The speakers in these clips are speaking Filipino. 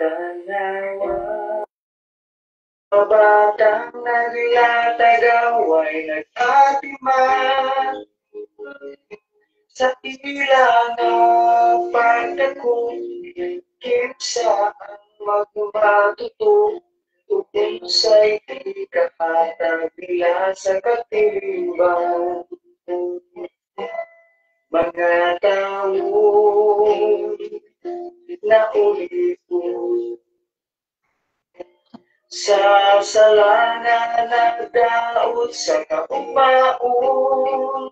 Tanawa, batang naglatagaway nag-atiman sa ilang pagkakong kimsaan magmatuto tukong sa'y di kakatagila sa katimbang mga taong naulipon sa salana nagdaot sa kaumaon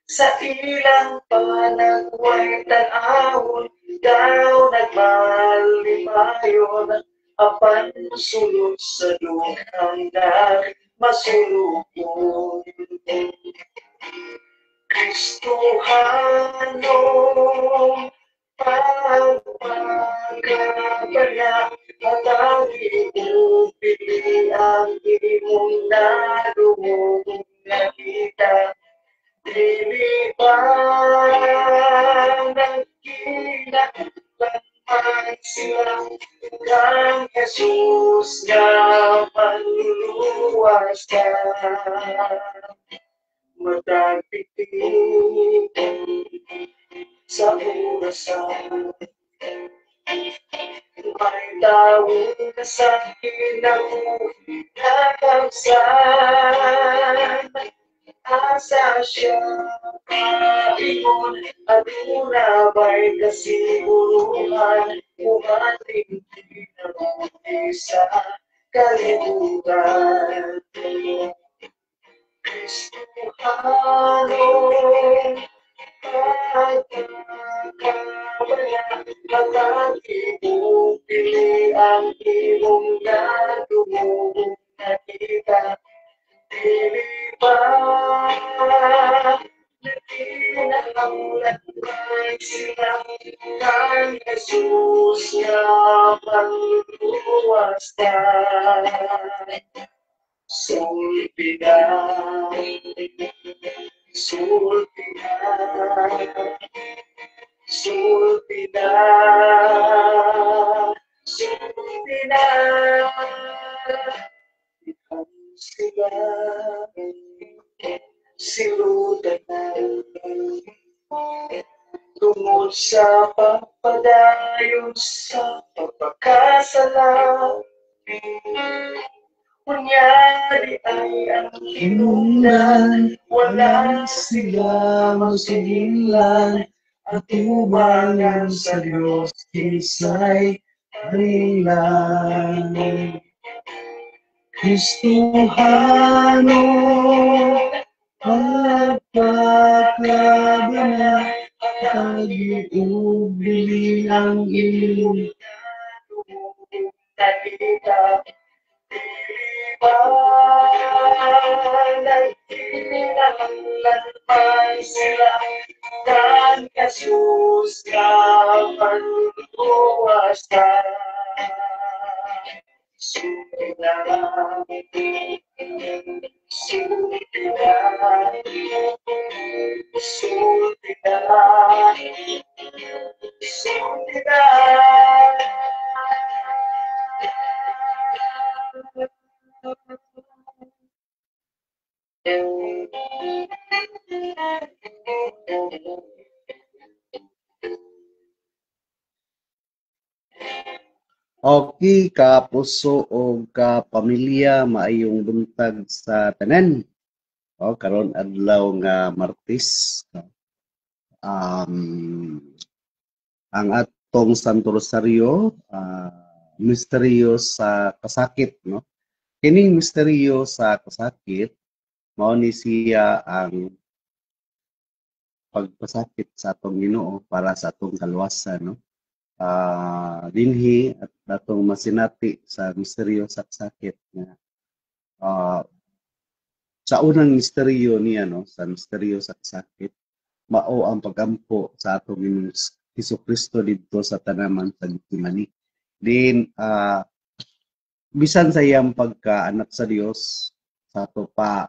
sa ilang panagway tanawon daw nagmalimayon apan sulod sa dukhang dari masulupon Kristohanong pagpagabala matawid mo pili ang imong nadumong nakita dili ba nagkinahanglan silang kang Jesus nga manluluwas ka matagpitin sa orasan may tawag na sa kinabuhi nakagsan asa siya kaingon at unabay kasiguruhan umating kinabuhi sa kalibutan Kristohanong pagkakabala matagi mong pili ang imong nadumong nakita dili ba nakinahanglan may silang kang Jesus nga magluwas ka sulti na sulti na sulti na sulti na sila silutan na tungod sa pagpadayon sa pagpakasala kunyari ay ang hinungdan wala sila masugilan at tubangan sa Diyos kinsay harilan Kristohano magpakabana pag-iubili ang iyong nakita ba nagkinahanglan may sila kang Jesus nga manluwas ka sulti na sulti na sulti na sulti na Okay, kapuso o kapamilya, maayong buntag sa tanan. O, karon adlaw nga Martes. Ang atong Santo Rosario, misteryo sa kasakit, no? Kining misteryo sa kasakit, mao ni siya ang pagpasakit sa atong Ginoo para sa atong kaluwasan, no? Dinhi at atong masinati sa misteryo sa sakit nga sa unang misteryo niya, no, sa misteryo sa sakit mao ang pagampo sa atong Ginoong Hesukristo didto sa tanaman sa Getsemani. Din bisan sa iyang pagka-anak sa Dios sa ato pa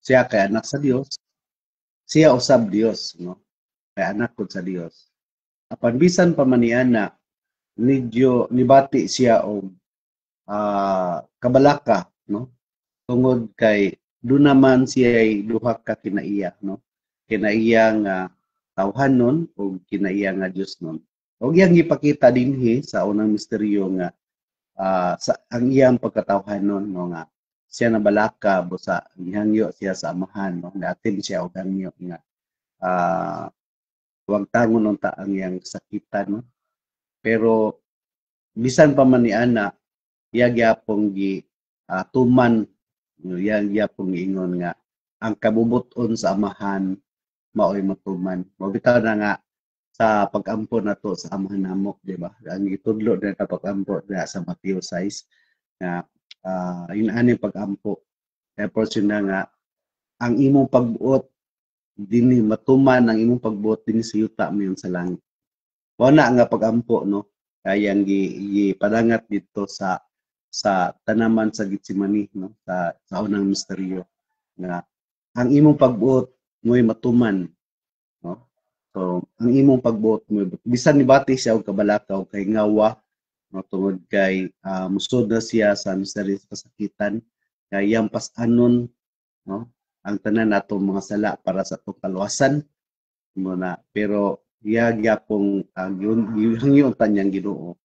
siya kay anak sa Dios, siya usab Dios, no, kay anak ko sa Dios. Apan bisan pa man niana medyo nibati siya og kabalaka, no? Tungod kay doon naman siya ay duha ka kinaiya, no? Kinaiya nga tawhanon o kinaiya nga Dios nun. Og iyang gipakita dinhi sa unang misteryo nga sa ang iyang pagkatawhanon, no, nga siya nabalaka busa gihangyo siya sa amahan, no? Datin siya og hangyo nga huwag tangon unta ang iyang sakitan, no? Pero bisan pa man ni ana, iya gyapong tuman, iya gyapong giingon nga ang kabubuton sa amahan mao'y matuman. Mabitaw na nga sa pag-ampo nato sa amahan namo, di ba? Ang gitudlo na ka pag-ampo na sa Mateo 6 nga yun ani pag-ampo. Kaya portion na nga ang imong pagbuot dinhi matuman ang imong pagbuot dinhi sa yuta mayon sa langit. Mao na nga pag-ampo, no? Kaya ang gipadangat dito sa tanaman sa Getsemani, no? Sa unang misteryo nga ang imong pagbuot mo'y matuman, no? So ang imong pagbuot mo bisan nibati siya og kabalakaw kay ngawa, no, tungod kay musod na siya sa misteryo sa kasakitan kay yang pas-anon, no, ang tanan natong mga sala para sa atong kaluwasan muna. Pero iya gyapong hangyo tanyang Ginoo,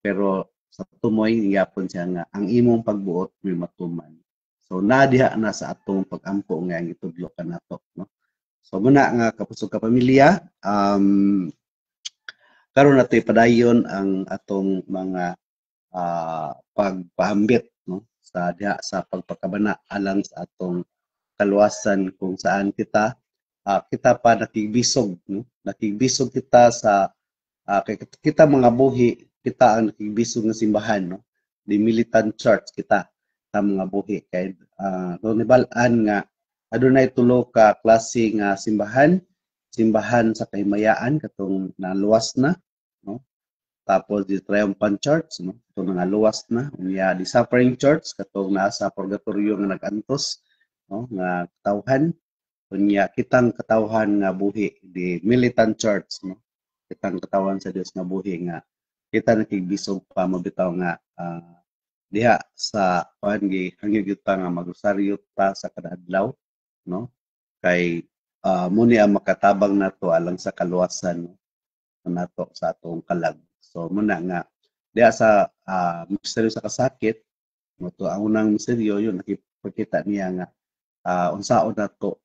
pero sa tumoy gyapon siya nga ang imong pagbuot may matuman. So nadiha na sa atong pag-ampo nga gitudlo kanato, no? So muna nga kapusog ka pamilya, karon nato ipadayon ang atong mga pagpahambit, no, sa diha sa pagpakabana alang sa atong kaluwasan kung saan kita pa nakigbisog, no? Nakigbisog kita sa kita mga buhi, kita ang nakigbisog nga simbahan, no? Di militant church kita sa mga buhi kay nibal-an nga adunay tulo ka klase nga simbahan sa kahimayaan katong naluwas na, no? Tapos di Triumphant Church, no? Katong naluwas na, unya di Suffering Church katong naa sa purgatorio nga nagantos, no, nga tawhan. Unya kitang katawhan nga buhi di Militant Church, no? Kitang katawhan sa Dios nga buhi nga kita nakigbisog pa mabitaw nga diha sa gi hangyo gyud ta nga magrosaryo ta sa kada adlaw, no? Kay muni ang makatabang nato alang sa kaluwasan, no, nato sa atong kalag. So muna nga diha sa misteryo sa kasakit, no, to ang unang misteryo yun nakipakita niya nga unsaon nato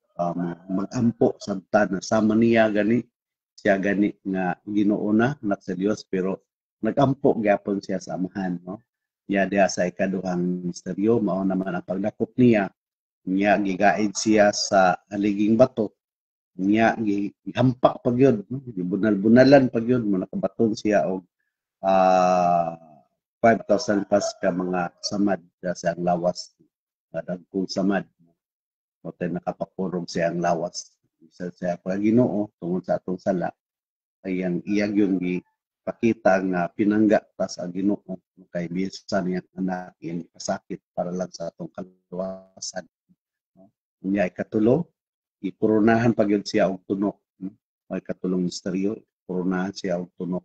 mag-ampo sabta na sama niya gani siya gani nga Ginoo na anak sa Dios pero nag-ampo gyapon siya sa amahan, no? Ya diha sa ikaduhang misteryo mao naman ang pagdakop niya gigaid siya sa aliging bato niya gihampak pa gyud, no? Gibunal-bunalan pa gyud mo nakabaton siya og 5,000 pas ka mga samad sa ang lawas dagkong samad. O tayo nakapakurog siya ang lawas. Isa siya pag Ginoo tungod sa atong sala ay ang iyang yung ipakita nga pinangga ta sa Ginoo kay bisan niyang anak yung pasakit para lang sa atong kaluwasan. No? Unya ikatulo, ipurunahan pa gyud siya og tunok. May katulong misteryo, ipurunahan siya og tunok.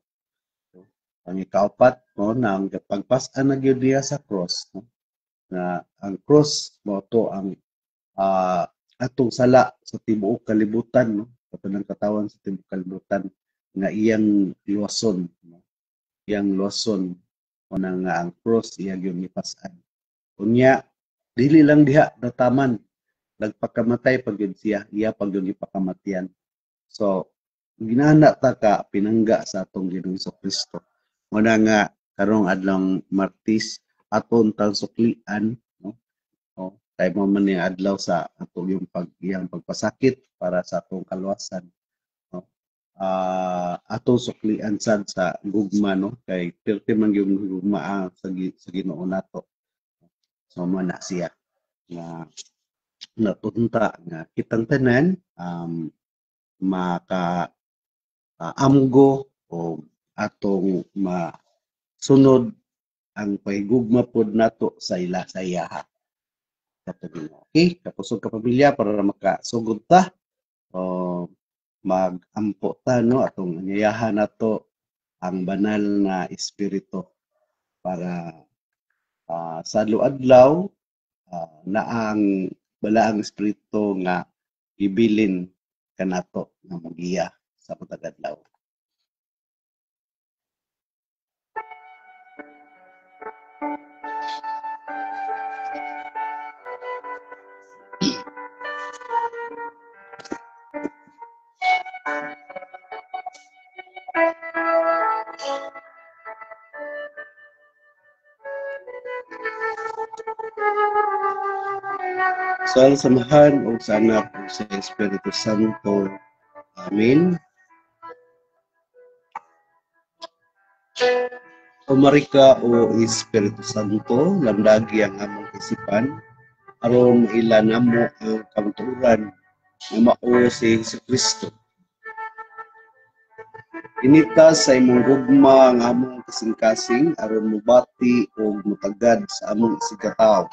So, ang ikaapat, no, na ang pagpas-an na gyud niya sa cross, no? Na ang cross mo to ang atong sala sa tibuok kalibutan, no? Katanang katawan sa tibuok kalibutan nga iyang luwason, no? Iyang luwason o nang ang cross iyang yung ipasan. Unya dili lang diha nataman nagpakamatay pag yun siya, iya pag yun ipakamatian. So ginana ta ka pinangga sa atong Ginoong Kristo. Muna nga karong adlong Martis aton tang suklian, no? O, kay mo man yung adlaw sa ato yung pagpasakit para sa atong kaluwasan, no? Ato suklian sad sa gugma, no? Kay perti man yung gugma sa Ginoo nato. So mo na siya nga natunta nga kitang tanan maka amgo o atong masunod ang pahigugma pod nato sa ila sa iyaha. Okay, kapusog ka pamilya para makasugod ta o mag-ampo ta, no, atong anyayahan nato ang banal na espiritu para sa adlaw na ang balaang espiritu nga ibilin kanato nga magiya sa matag adlaw. Sa samahan o sa anak o sa Espiritu Santo. Amen. Umarika o Espiritu Santo, lamdagi ang among isipan, aron mailan namo ang kamturan nga mao si Jesucristo. Inita sa imong gugma ang among kasing-kasing aron mubati o mutagad sa among isigataw.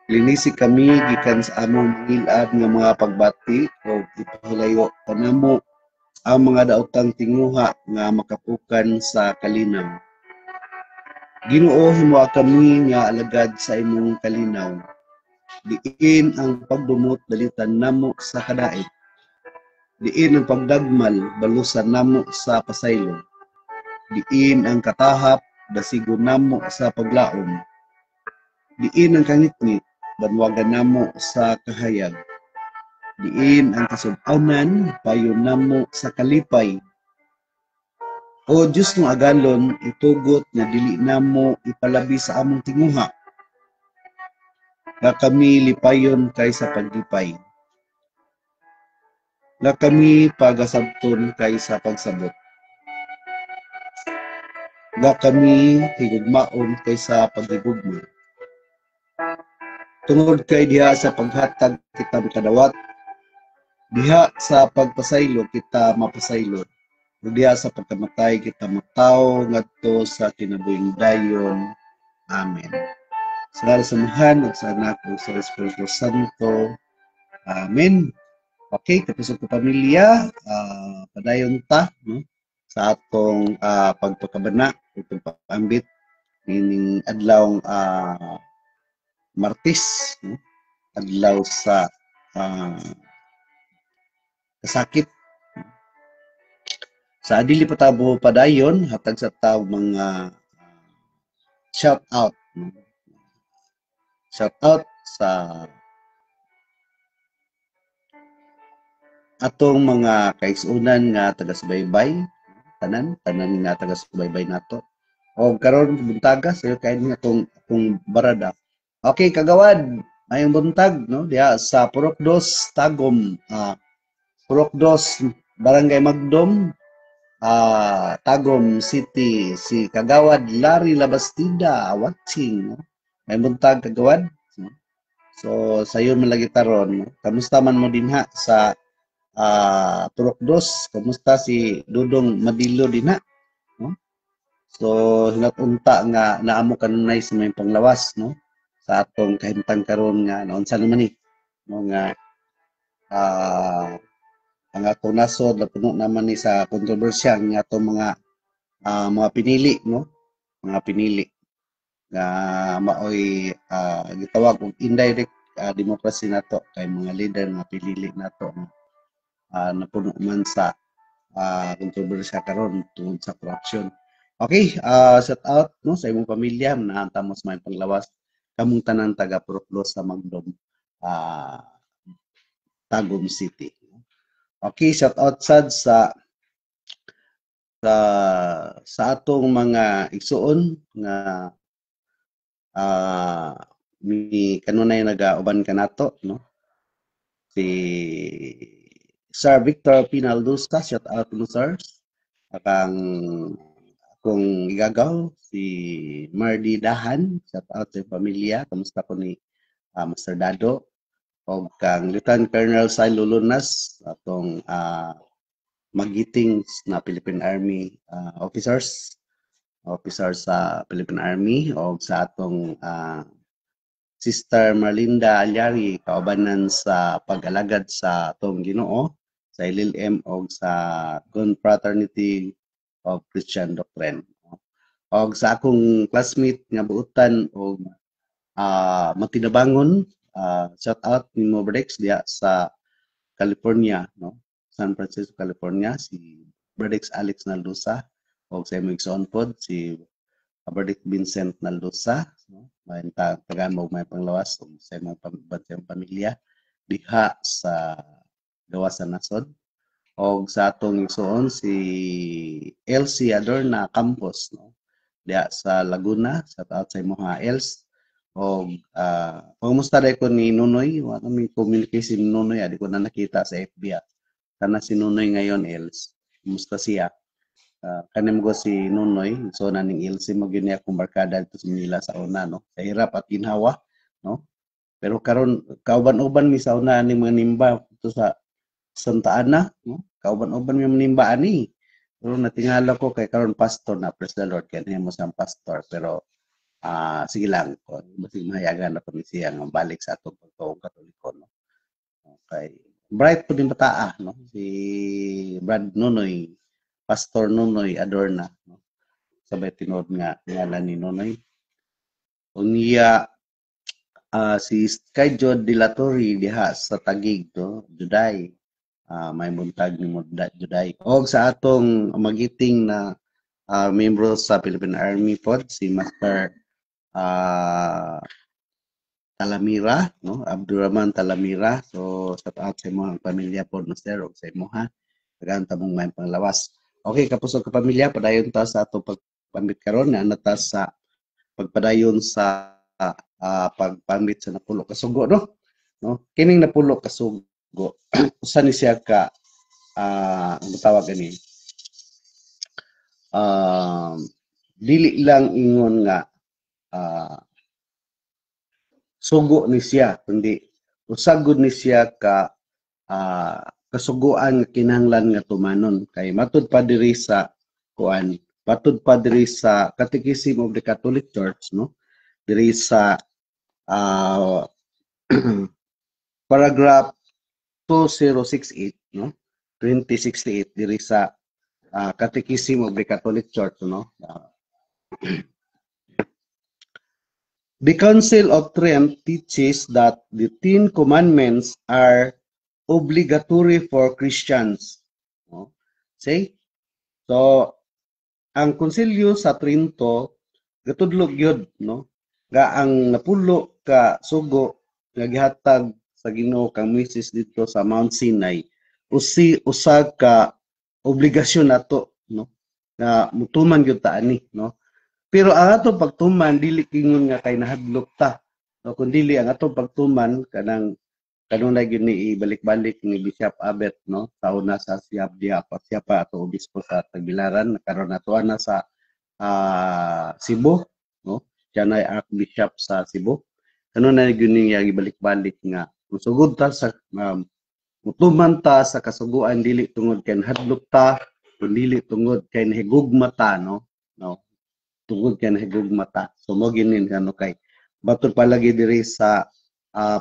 Linisi kami gikan sa among mangilad nga mga pagbati o ipahilayo panamo ang mga daotang tinguha nga makapukan sa kalinaw. Ginoo himuha kami nga alagad sa imong kalinaw. Diin ang pagdumot dalitan namo sa kadait. Diin ang pagdagmal balusan namo sa pasaylo. Diin ang katahap basigon namo sa paglaom. Diin ang kangitngit banwagan namo sa kahayag. Diin ang kasub-anan payon namo sa kalipay. O Diyos ng agalon, itugot na dili namo ipalabi sa among tinguha. Nga kami lipayon kay sa paglipay. Nga kami pagasabton kay sa pagsabot. Nga kami higugmaon kay sa paghigugma. Tungod kay diha sa paghatag kita makadawat, diha sa pagpasaylo kita mapasaylo. Diha sa pagkamatay kita mataw ngadto sa kinabuhing dayon. Amen. Sa samahan ug sa anak ug sa Espiritu Santo. Amen. Okay, kapos ko pamilya, padayon ta no sa atong pagpakabana ug pagpaambit ining adlaw Martes, no? Adlaw sa kasakit. Sa adili patabo padayon hatag sa tawo mga shout out. No? Shout out sa atong mga kaigsunan nga taga-subaybay, tanan nga taga-subaybay nato. O karon buntaga sayo kay ni atong barada. Okay, kagawad, mayong buntag no diha sa Purok 2 Tagum, Purok 2 Barangay Magdom, Tagum City, si Kagawad Larry Labastida watching no. May buntag kagawad. So sayo man lagi taron, no? Kamusta man mo dinha sa Purok 2, kamusta si Dudong Madilo dinha? No? So hinatunta nga naamo kanunay sa may panglawas no sa atong kahimtang karon nga naunsa naman ni no nga ang atong nasod napuno naman ni sa kontrobersya nga atong mga pinili no mga pinili nga maoy gitawag og indirect democracy nato kay mga leader nga pinili nato napuno man sa kontrobersya karon tungod sa corruption. Okay, shout out no sa imong pamilya naantamos may panglawas kamong tanan taga Purok 2 sa Magdom, Tagum City. Okay, shout out sad sa atong mga igsuon nga mi kanunay nagauban kanato no. Si Sir Victor Pinaldusta, shout out mo sir. Akang akong igagaw si Mardi Dahan, shout out sa pamilya, kamusta ko ni Master Dado o kang Lieutenant Colonel Sai Lulunas atong magiting na Philippine Army officers sa Philippine Army o sa atong Sister Marlinda Alyari kaubanan sa pag-alagad sa atong Ginoo sa LLM o sa Confraternity of Christian doctrine. Og sa akong classmate nga buutan og matinabangon, shout out ni Brex diya sa California, no? San Francisco, California, si Brex Alex Naldusa og sa imong igsoon pod si Brex Vincent Naldusa, no? May tagaan mo may panglawas og sa imong pamilya diha sa gawas sa nasod. Og sa atong igsoon si LC Adorna Campos, no? Diya sa Laguna, shout out sa imong Els. Og pangumusta rin ko ni Nunoy, wala may communication ni Nunoy, di ko na nakita sa FB. Kana si Nunoy ngayon, Els. Kumusta siya? Kanim ko si Nunoy, so na ning Els mo gyud niya akong barkada dito sa Manila sa una, no? Sa hirap at ginhawa, no? Pero karon kauban-uban mi sa una ning mga nimba dito sa Santa Ana, no? Kauban-uban mi manimba ani. Pero natingala ko kay karon pastor na, praise the Lord, kaya mo sa pastor, pero sige lang, basig mahayagan na po siya nga balik sa atong pagtuong Katoliko, no? Okay. Bright po din bataa, no? Si Brad Nunoy, Pastor Nunoy Adorna, no? Sabay tinod nga ngalan ni Nunoy. Unya si Skyjod Dilatori diha sa Tagig, no? Juday. May buntag ni Juday. O sa atong magiting na membro sa Philippine Army pod, si Master Talamira, no? Abdurrahman Talamira. So, shout out sa mga pamilya po, Master, o sa imo ha. Tagaan tamong may panglawas. Okay, kapusog ka pamilya, padayon ta sa ato pagpamit karon na nata sa pagpadayon sa pagpamit sa napulo kasugo, no? No? Kining napulo kasugo, usa ni siya ka ang tawag ani. Dili lang ingon nga sugo ni siya, kundi usagod ni siya ka kasuguan nga kinahanglan nga tumanon. Kay matud pa diri sa kuan, matud pa diri sa Catechism of the Catholic Church, no? Diri sa paragraph 2068, no? 2068 diri sa Catechism of the Catholic Church, no? The Council of Trent teaches that the 10 commandments are obligatory for Christians. No? See? So, ang konsilyo sa Trento, gatudlog yun, no? Nga ang napulo ka sugo, nga gihatag sa Ginoo kang Moises dito sa Mount Sinai, usag ka obligasyon nato, no? Nga mutuman gyud ta ani, no? Pero ang atong pagtuman dili kingon nga kay nahadlok ta, no? Kundi ang atong pagtuman kanang kanunay gyud ni ibalik-balik ni Bishop Abet, no? Sa una sa siya pa ato obispo sa Tagbilaran, karon nato na sa Cebu, no? Siya na Archbishop sa Cebu. Kanunay gyud ni ibalik-balik nga musugod ta sa mutuman ta sa kasuguan dili tungod kay hadlok ta, kundi dili tungod kay nahigugma ta, no? Tungod kay nahigugma ta. So mo ginin ano kay batud palagi diri sa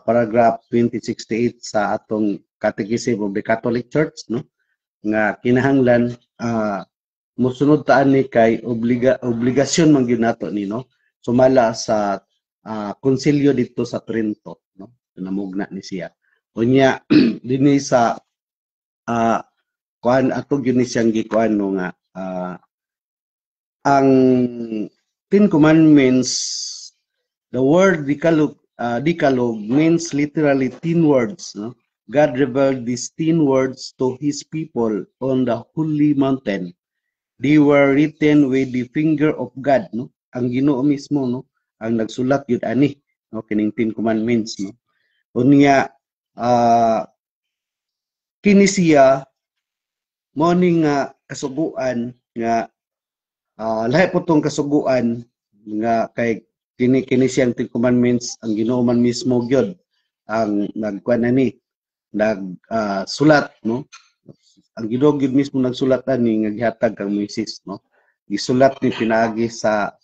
paragraph 2068 sa atong Catechism of the Catholic Church, no? Nga kinahanglan mosunod ta ani kay obligasyon man gyud nato ni, no? Sumala sa konsilyo dito sa Trento, no? Namugna ni siya. Unya dinhi sa kuan ato gyud ni siyang gikuan, no, nga ang 10 commandments, the word Decalogue means literally 10 words, no? God revealed these 10 words to his people on the holy mountain. They were written with the finger of God, no? Ang Ginoo mismo, no? Ang nagsulat yun ani, no? Kining 10 commandments, no? Unya kini siya mo ning kasuguan nga lahi po tong kasuguan nga kay kini siyang 10 commandments ang Ginoo man mismo gyud ang nagkuan ani sulat, no? Ang Ginoo gyud mismo nagsulat ani nga gihatag kang Moises, no? Gisulat ni pinaagi sa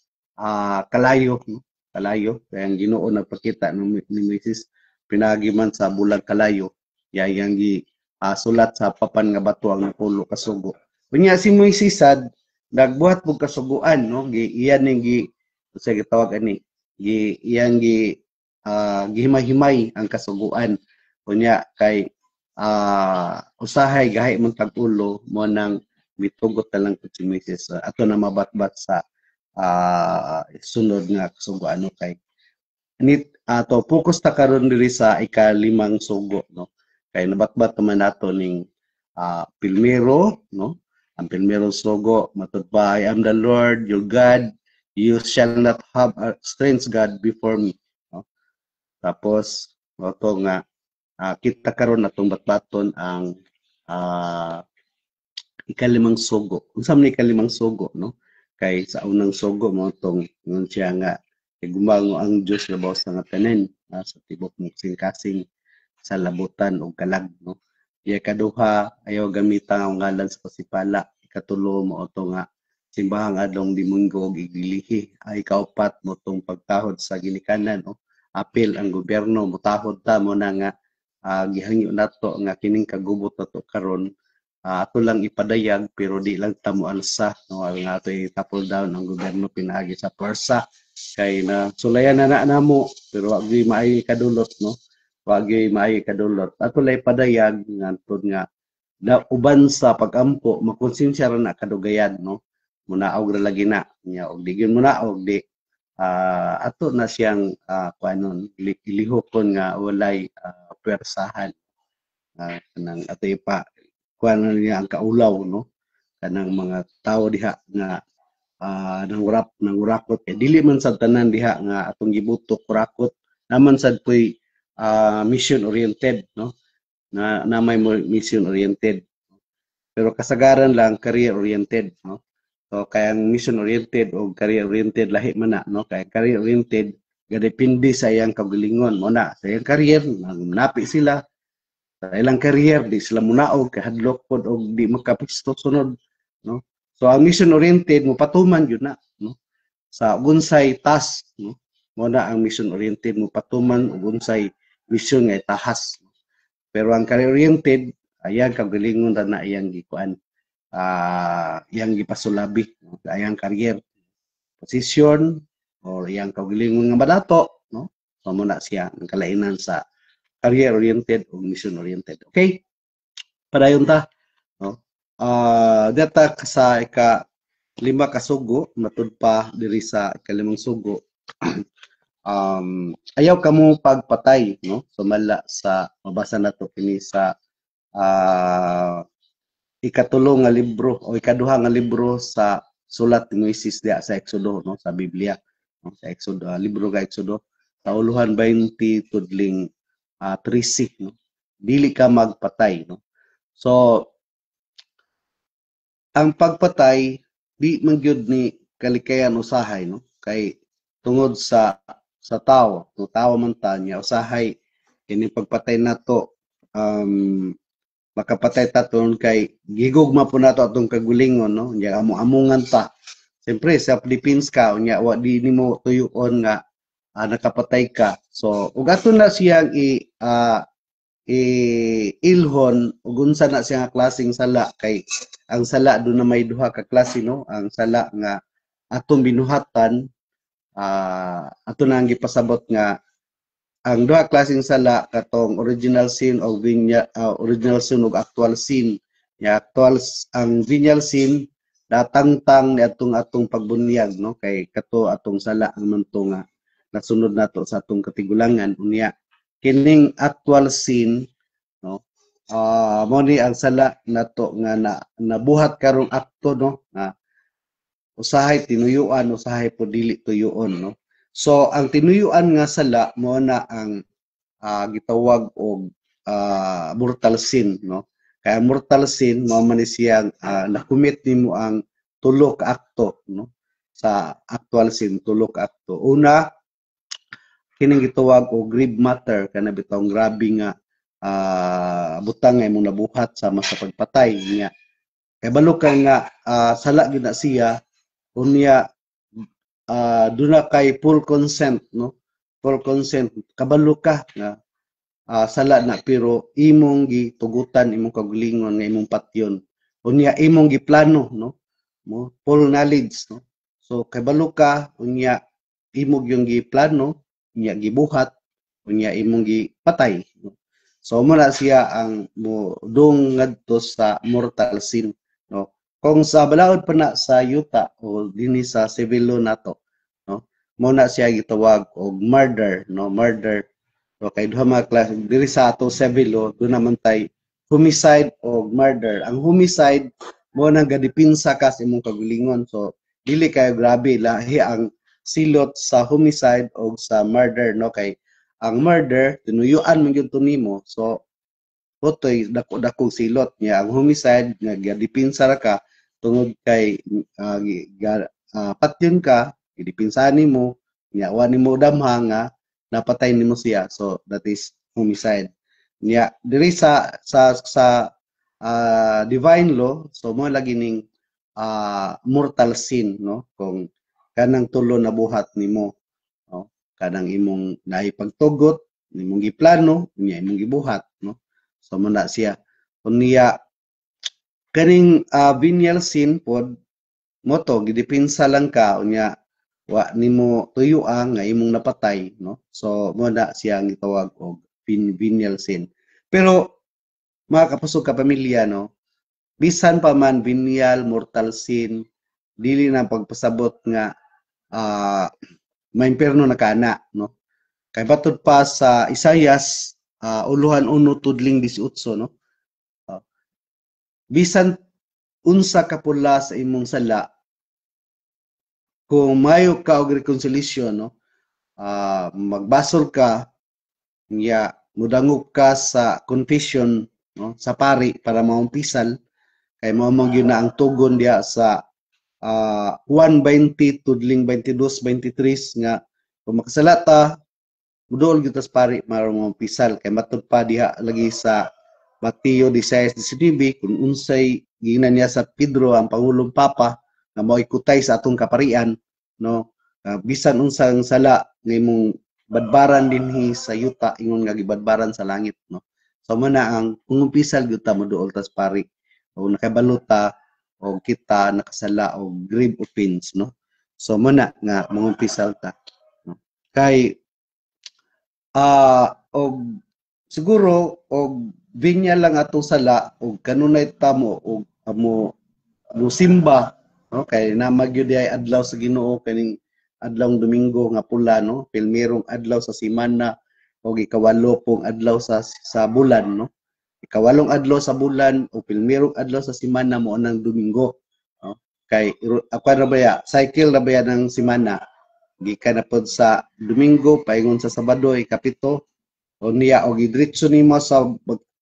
kalayo, no? Kalayo kay ang Ginoo nagpakita ni Moises pinaagi man sa bulag kalayo, yang gi sulat sa papan nga bato ang napulo kasugo. Unya si Moises sad nagbuhat mo kasuguan, no? Iyan yung sa gitawag ani, iyang gihimay-himay ang kasuguan. Kunya kay usahay gahi mong tag-ulo mo nang mitugot na lang si Mrs. Ato na mabatbat sa sunod nga kasuguan no kay ato focus ta karon diri sa ika-5 sugo no kay nabatbat naman nato ning pilmero no ang pilmero sugo matud pa I am the Lord your God, you shall not have a strange God before me no tapos to nga kita karon natong batbaton ang ika-5 sugo. Unsa man ika-5 sugo no kay sa unang sugo mo tong ngon siya nga gumango ang Dios labaw sa nga tanan sa tibok ng singkasing sa labutan o kalag no. Iya kaduha ayaw gamita ang ngalan sa pasipala. Ikatulo mo to nga simbahang adlong Domingo og igilihi. Ay kaupat mo tong pagtahod sa ginikanan no. Apil ang gobyerno motahod ta mo na nga gihangyo nato nga kining kagubot nato karon ato lang ipadayag pero di lang ta mo alsa no nga ato i-topple down ang gobyerno pinaagi sa pwersa kay na sulayan na namo pero wag gyud maay kadulot no wag gyud maay kadulot ato lay padayag ngantud nga na uban sa pagampo makonsensya ra na kadugayan no munaog ra lagi na nya og di gyud munaog di ato na siyang kuanon ilihokon nga walay pwersahan kanang ato pa kuan niya ang kaulaw no kanang mga tawo diha nga nangurakot dili man sad tanan diha nga atong gibutok kurakot naman sad puy mission oriented no na may mission oriented pero kasagaran lang career oriented no so kaya ang mission oriented o career oriented lahi man na no kaya career oriented gadepende sa iyang kagalingon mo na sa iyang career napi sila sa ilang career di sila munaog kahadlok pod og di makapisto sunod no so ang mission oriented mo patuman yun na no sa unsay task no mo na ang mission oriented mo patuman og unsay mission nga itahas pero ang career oriented ayan kagalingon ra na iyang gikuan iyang gipasulabi no? Iyang career position or iyang kagalingon nga badato no so mo na siya ang kalainan sa career-oriented o mission-oriented. Okay? Padayon ta. No? Data sa ika-5 kasugo, matud pa diri sa ika-5 sugo. Ayaw kamo pagpatay, no? Sumala sa mabasa nato kini sa ikatulo nga libro o ikaduha nga libro sa sulat ni Moises diha sa Exodo, no? Sa Biblia, no? Sa Exodo, libro ka Exodo, sa uluhan 20 tudling 13 no dili ka magpatay no so ang pagpatay di man gyud ni kalikayan usahay no kay tungod sa tao no tao man ta niya usahay kini pagpatay nato makapatay ta tungod kay gigugma po nato atong kagulingon no nya amungan ta siyempre self defense ka unya wa di nimo tuyon nga nakapatay ka. So, ug ato na siyang ilhon ug unsa na siya nga klaseng sala kay ang sala do na may duha ka klase no, ang sala nga atong binuhatan ato na ang gipasabot nga ang duha klaseng sala katong original sin o original sin ug actual sin. Ya actual ang venial sin datangtang ni atong pagbunyag no kay kato atong sala ang manto nga nasunod nato sa atong katigulangan unya kining actual sin no mo ni ang sala nato nga nabuhat karong akto no na usahay tinuyuan usahay po dili tuyuon no so ang tinuyuan nga sala mo na ang gitawag og mortal sin no kaya mortal sin mo man siyang nakumit nimo ang tulo ka akto no sa actual sin tulo ka akto una kining gitawag og grave matter kana bitong grabe nga butang nga imong nabuhat sama sa pagpatay niya kay balo ka nga sala gyud na siya unya duna kay full consent no full consent kabalo ka nga sala na pero imong gitugutan imong kagulingon nga imong patyon unya imong giplano no mo full knowledge, no? So kabalo ka unya imong yung giplano, unya gibuhat, unya imong gipatay, no? So mo na siya ang mo dong ngadto sa mortal sin, no? Kung sa balaod pa na sa yuta o dinhi sa civil law nato, no? Mo na siya gitawag og murder, no? Murder. So kay duha mga klase diri sa ato civil law do naman tay homicide o murder. Ang homicide mo nang gadipinsa ka sa imong kagalingon. So dili kayo grabe lahi ang silot sa homicide o sa murder, no? Kay ang murder tinuyuan man gyud nimo. So otoy dako-dako silot niya. Ang homicide nga gadipinsa ra ka tungod kay patyon ka, gidipinsahan nimo, nya wa nimo damha nga napatay nimo siya. So that is homicide. Nya diri sa divine law, so mo lagi ning mortal sin, no? Kung kanang tulo na buhat nimo, no? Kanang imong naipagtugot, imong giplano, nya imong gibuhat, no? So mo na siya. Unya kaning venial sin pod mo to gidipinsa lang ka unya wa nimo tuyuan nga imong napatay, no? So mo na siya ang gitawag og venial sin. Pero mga kapusog ka pamilya, no? Bisan pa man venial mortal sin, dili na pagpasabot nga maimperno na kana, no? Kay batud pa sa Isayas uluhan 1 tudling 18, no? Bisan unsa ka pula sa imong sala, kung mayo ka og reconciliation, no? Magbasol ka, niya mudangog ka sa confession, no? Sa pari para maumpisal, kay mao gyud na ang tugon diha sa Juan 20 tudling 22 23 nga kung makasala ta muduol gyud tas pari para maumpisal, kay matud pa diha lagi sa Mateo 16:19 kung unsay giingnan niya sa Pedro ang pangulong papa nga mao ikutay sa atong kaparian, no? Bisan unsang sala nga imong badbaran dinhi sa yuta ingon nga gibadbaran sa langit, no? So mo na ang pangumpisal gyud ta moduol tas pari o nakabaluta o kita nakasala o grave offense, no? So mo na nga mangumpisal ta, no? Kay og siguro og binya lang ato sala og kanunay tamo og amo musimba, no? Kay namagyud ay adlaw sa Ginoo kaning adlawng Domingo nga pula, no? Pilmerong adlaw sa semana og ikawalo pong adlaw sa bulan, no? Ikawalong adlaw sa bulan o pilmerong adlaw sa semana mo nang Domingo, no? Kay ako ra baya cycle ra baya ng semana gikan na pod sa Domingo paingon sa Sabado ikapito o niya og diretso nimo sa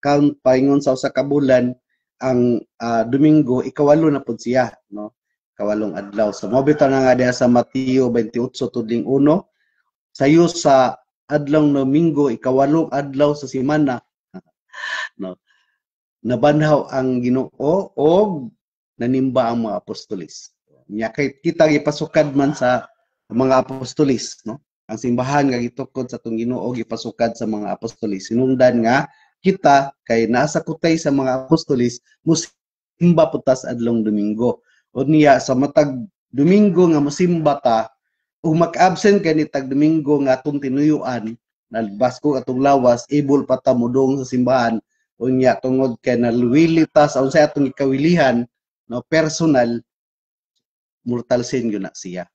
count paingon sa usa ka bulan ang Domingo ikawalo na pod siya, no? Kawalong adlaw. So mo bitaw na nga diha sa Mateo 28 tudling 1 sayo sa adlawng Domingo ikawalong adlaw sa semana, no? Nabanhaw ang Ginoo og nanimba ang mga apostolis. Nya kay kita gipasukad man sa mga apostolis, no? Ang simbahan nga gitukod sa atong Ginoo gipasukad sa mga apostolis. Sinungdan nga kita kay nasa kutay sa mga apostolis musimba putas adlong Domingo. O niya sa matag Domingo nga musimba ta ug mag-absent kay ni tag Domingo nga atong tinuyuan nalbasko atong lawas able pa ta mudong sa simbahan unya tungod kay naluwili ta sa unsay atong ikawilihan, no? Personal mortal sin gyud na siya.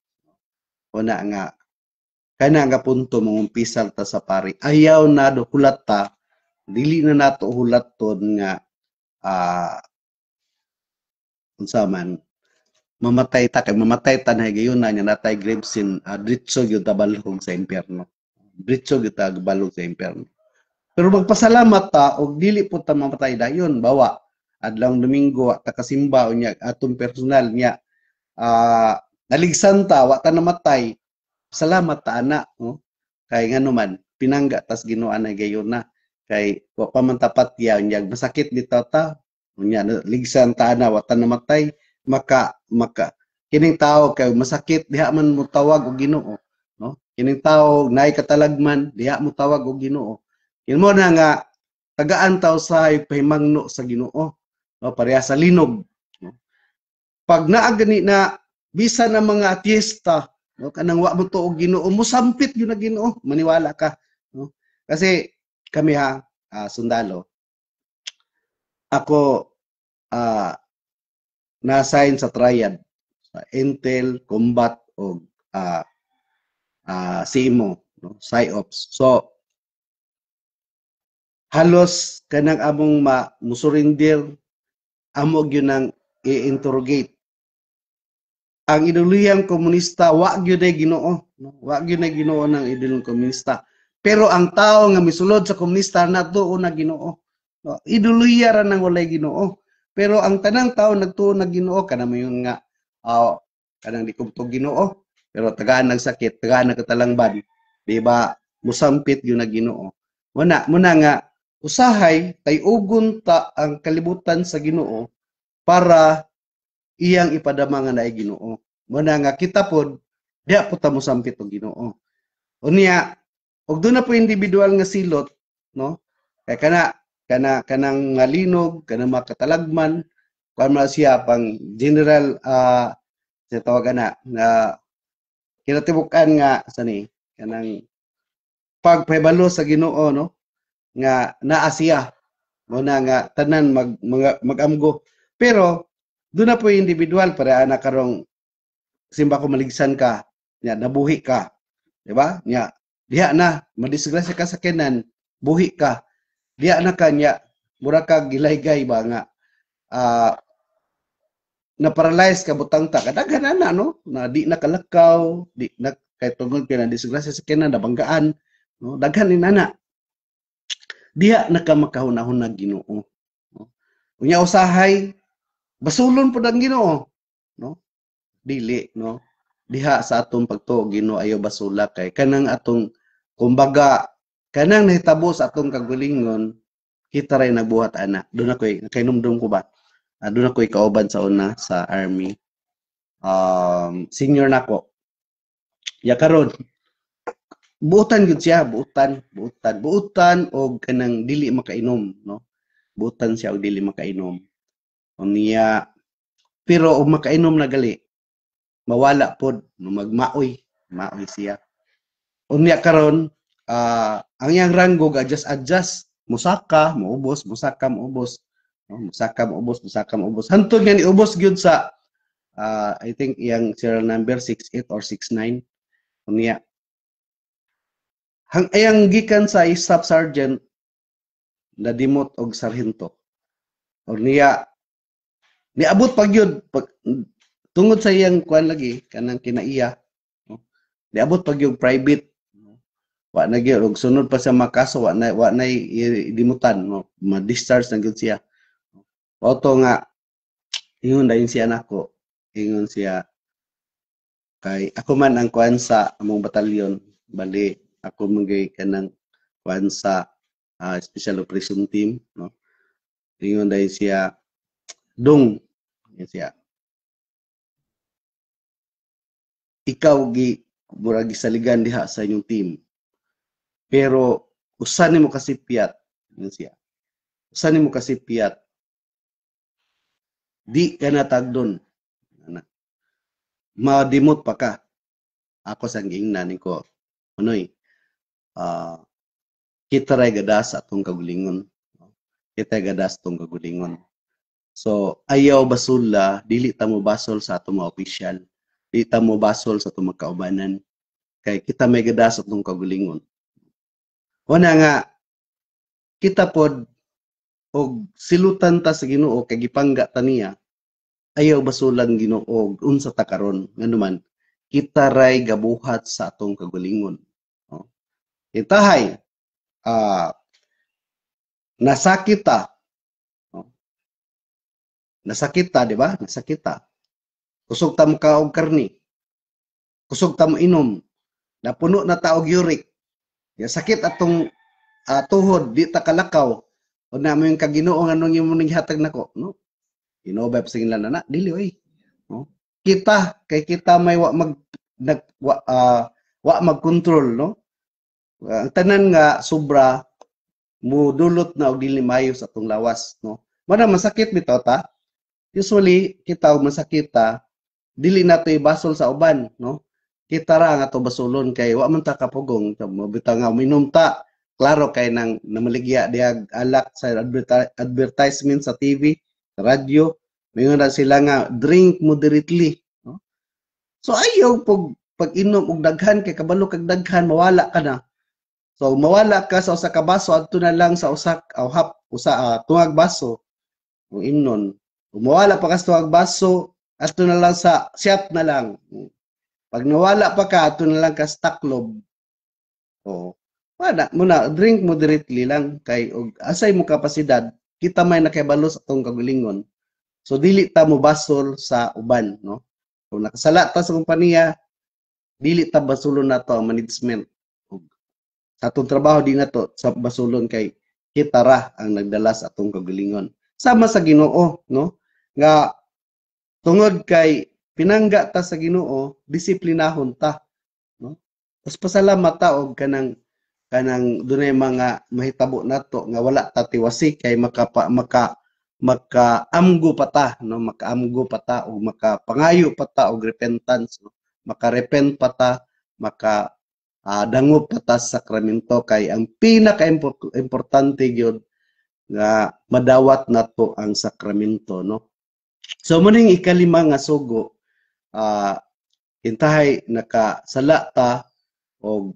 Una nga kana nga punto mangumpisal ta sa pari ayaw na do hulat ta dili na nato hulaton nga unsa man mamatay ta kay mamatay ta na gayon na nya natay grave sin diretso gyud ta balhog sa impierno, diretso gyud ta balhog sa impierno. Pero magpasalamat ta og dili po ta mamatay dayon bawa adlawng Domingo ta kasimba unya atong personal nya naligsan ta wa ta namatay. Salamat ta ana, no? Kay ngano man pinangga tas Ginoo na gayon na kay wa pa man tapat ya unyag masakit dito ta unya ligsan ta ana wa ta namatay maka kining tao kay masakit diha man mo tawag og Ginoo, no? Kining tao naay katalagman diha mo tawag og Ginoo. Mo na nga tagaan taw sa pahimangno sa Ginoo, no? Pareha sa linog, no? pag naa gani na bisa na mga ateista, no, kanang wa mo tuog Ginoo, musampit yun na Ginoo, maniwala ka, no? Kasi kami sundalo, ako na-assign sa triad, sa Intel, Combat o CMO, no, PsyOps. So halos kanang among musurindir, amo gyud nang i-interrogate. Ang iduluyang komunista, wa gyud ay Ginoo, no? Wa gyud ay Ginoo ng iduluyang komunista. Pero ang tao nga misulod sa komunista natuo na Ginoo. No? Iduluya ra nang walay Ginoo. Pero ang tanang tao nagtuo na Ginoo kana mo yun nga kanang di kumtog Ginoo, pero tagaan nagsakit, tagaan nagkatalangban, di ba? Musampit yun na Ginoo. Muna nga usahay tay-ugon ta ang kalibutan sa Ginoo para iyang ipadama nga naay Ginoo. Muna nga kita pod diha po ta mosampit og Ginoo. Unya og doon na po individual nga silot, no? Kay kanang malinog, kanang makatalagman, kuan man siya pang general sa tawagan na kinatibukan nga sani kanang pagpahibalo sa Ginoo, no? Nga naa siya muna nga tanan magamgo. Pero doon na po yung individual para ana karong simba ko maligsan ka, nya nabuhi ka, di ba? Nya diha na madisgrasya ka sa kenan, buhi ka. Diha na kanya mura ka gilaygay ba nga na paralyze ka butang ta kadaghan na no na di nakalakaw, di na kay tungod kay na disgrasya sa kenan nabanggaan, no? Daghan ni nana. Diha na ka makahunahon na Ginoo, no? Unya usahay basulon pud ang Ginoo, no? Dili, no? Diha sa atong pagtuo Ginoo ayo basula kay kanang atong kumbaga kanang nahitabo sa atong kagalingon kita ray nagbuhat ana. Doon ako'y nakainumdum ko ba? Doon ako'y kauban sa una sa army. Senior nako. Ya karon buutan gud siya, buutan og kanang dili makainom, no? Buutan siya og dili makainom. Unya pero og makainom na gali mawala pod magmaoy siya. Unya karon ang iyang ranggo adjust musaka maubos no? musaka maubos hantod nga niubos gyud sa I think iyang serial number 68 or 69. Unya hang ayang gikan sa staff sergeant na dimot og sarhento. Unya niabot pag yun tungod sa iyang kuan lagi kanang kinaiya, no? Niabot pag yung private, no? Wa na gyud og sunod pa sa makaso wa na dimutan, no? Ma-discharge na gyud siya. Auto nga ingon dayon siya nako, ingon siya kay ako man ang kuan sa among batalyon, bali ako magay kanang kuan sa special operation team, no? Ingon dayon siya dong siya ikaw murag gisaligan diha sa inyong team. Pero usan nimo kasi piyat, yun siya. Usan nimo kasi piyat. Di ka natagdon. Madimot pa ka. Ako sang giingnan ko. Unoy. Kita ray gadas atong kagulingon. Kita gadas atong kagulingon. So ayaw basula, dili ta mo basol sa atong mga opisyal. Dili ta mo basol sa atong mga kaubanan. Kay kita may gadas atong kagulingon. Una nga kita pod og silutan ta sa Ginoo kay gipangga ta niya. Ayaw basulan Ginoo unsa ta karon nganuman kita ray gabuhat sa atong kagulingon. No? Itahay nasakit ta. No? Nasakit ta, di ba? Nasakit ta. Kusog ta mo ka og karni. Kusog ta mo inom. Napuno na ta og uric. Ya sakit atong tuhod di ta kalakaw. O na mo yung kaginoo nga nung yung muning hatag nako, no? Inobay sa nila na dili oy. No? Kita kay kita may wa mag-control, no? Ang tanan nga sobra mo dulot na og dili mayo sa atong lawas, no? Mana masakit bitaw ta. usually kita ug masakita dili nato ibasol sa uban, no? Kita ra nga to basulon kay wa man ta kapugong mabitaw nga uminom ta. Klaro kay nang namaligya diag alak sa advertisement sa TV, sa radyo, mingon na sila nga drink moderately, no? So ayaw pag inom og daghan kay kabalo kag daghan mawala ka na. So mawala ka sa usa ka baso adto na lang sa tuwag baso o imnon. Mawala pa ka sa tuwag baso adto na lang sa shot na lang. Pag nawala pa ka adto na lang ka sa taklob. O wala muna drink moderately lang kay og asay mo kapasidad kita may nakahibalo sa atong kagalingon. So dili ta mo basol sa uban, no? Kung nakasala ta sa kompanya, dili ta basulon nato ang management. Sa atong trabaho di na to sa basulon kay kita ra ang nagdala sa atong kagalingon. Sama sa Ginoo, no? Nga tungod kay pinangga ta sa Ginoo, disiplinahon ta, no? Tapos pasalamat ta og kanang dunay mga mahitabo nato nga wala ta tiwasi kay makaamgo pa ta, no? Makaamgo pa ta o makapangayo pa ta og repentance, no? Makarepent pa ta, dangop pa ta sa sakramento kay ang pinaka-importante gyud nga madawat nato ang sakramento, no? So muning ikalima nga sugo, intahay nakasala ta og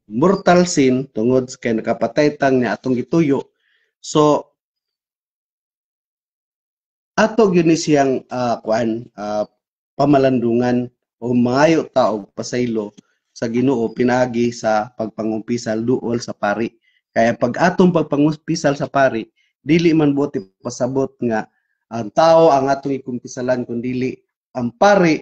mortal sin tungod kay nakapatay tang ni atong gituyo. So ato gyud ni siyang pamalandungan o maayo ta og pasaylo sa Ginoo pinagi sa pagpangumpisal duol sa pari. Kaya pag atong pagpangumpisal sa pari, dili man buti pasabot nga ang tao ang atong ikumpisalan kundi ang pari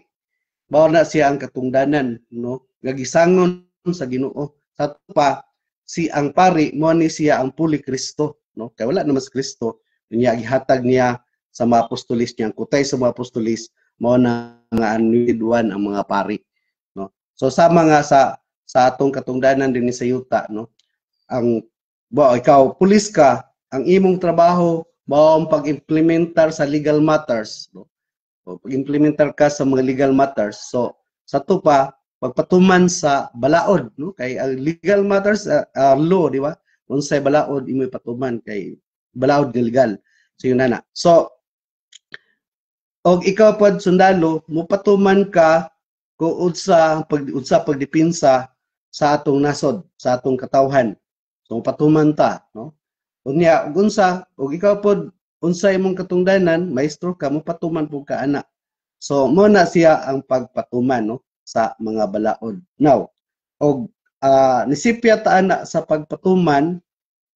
mao na siya ang katungdanan, no? Gagisangon sa Ginoo. Sa pa si ang pari mo ni siya ang puli Kristo, no? Kaya wala naman sa Kristo niya gihatag niya sa mga apostolis niya, ang kutay sa mga apostolis mao na nga anidwan ang mga pari, no? So sama nga sa atong katungdanan din sa yuta, no? Ikaw pulis ka, ang imong trabaho mao ang pag-implementar sa legal matters, no? O pag-implementar ka sa mga legal matters. So sa to pa pagpatuman sa balaod, no? Kay legal matters law, di ba? Unsay balaod imo ipatuman kay balaod legal. So yun na. So og ikaw pod sundalo, mupatuman ka kung unsa pagdepensa sa atong nasod, sa atong katawhan. So patuman ta, no? Unya unsa og ikaw pod unsa imong katungdanan, maestro ka mo patuman pud ka ana. So mo na siya ang pagpatuman, no, sa mga balaod. Now, og nisipya ta ana sa pagpatuman,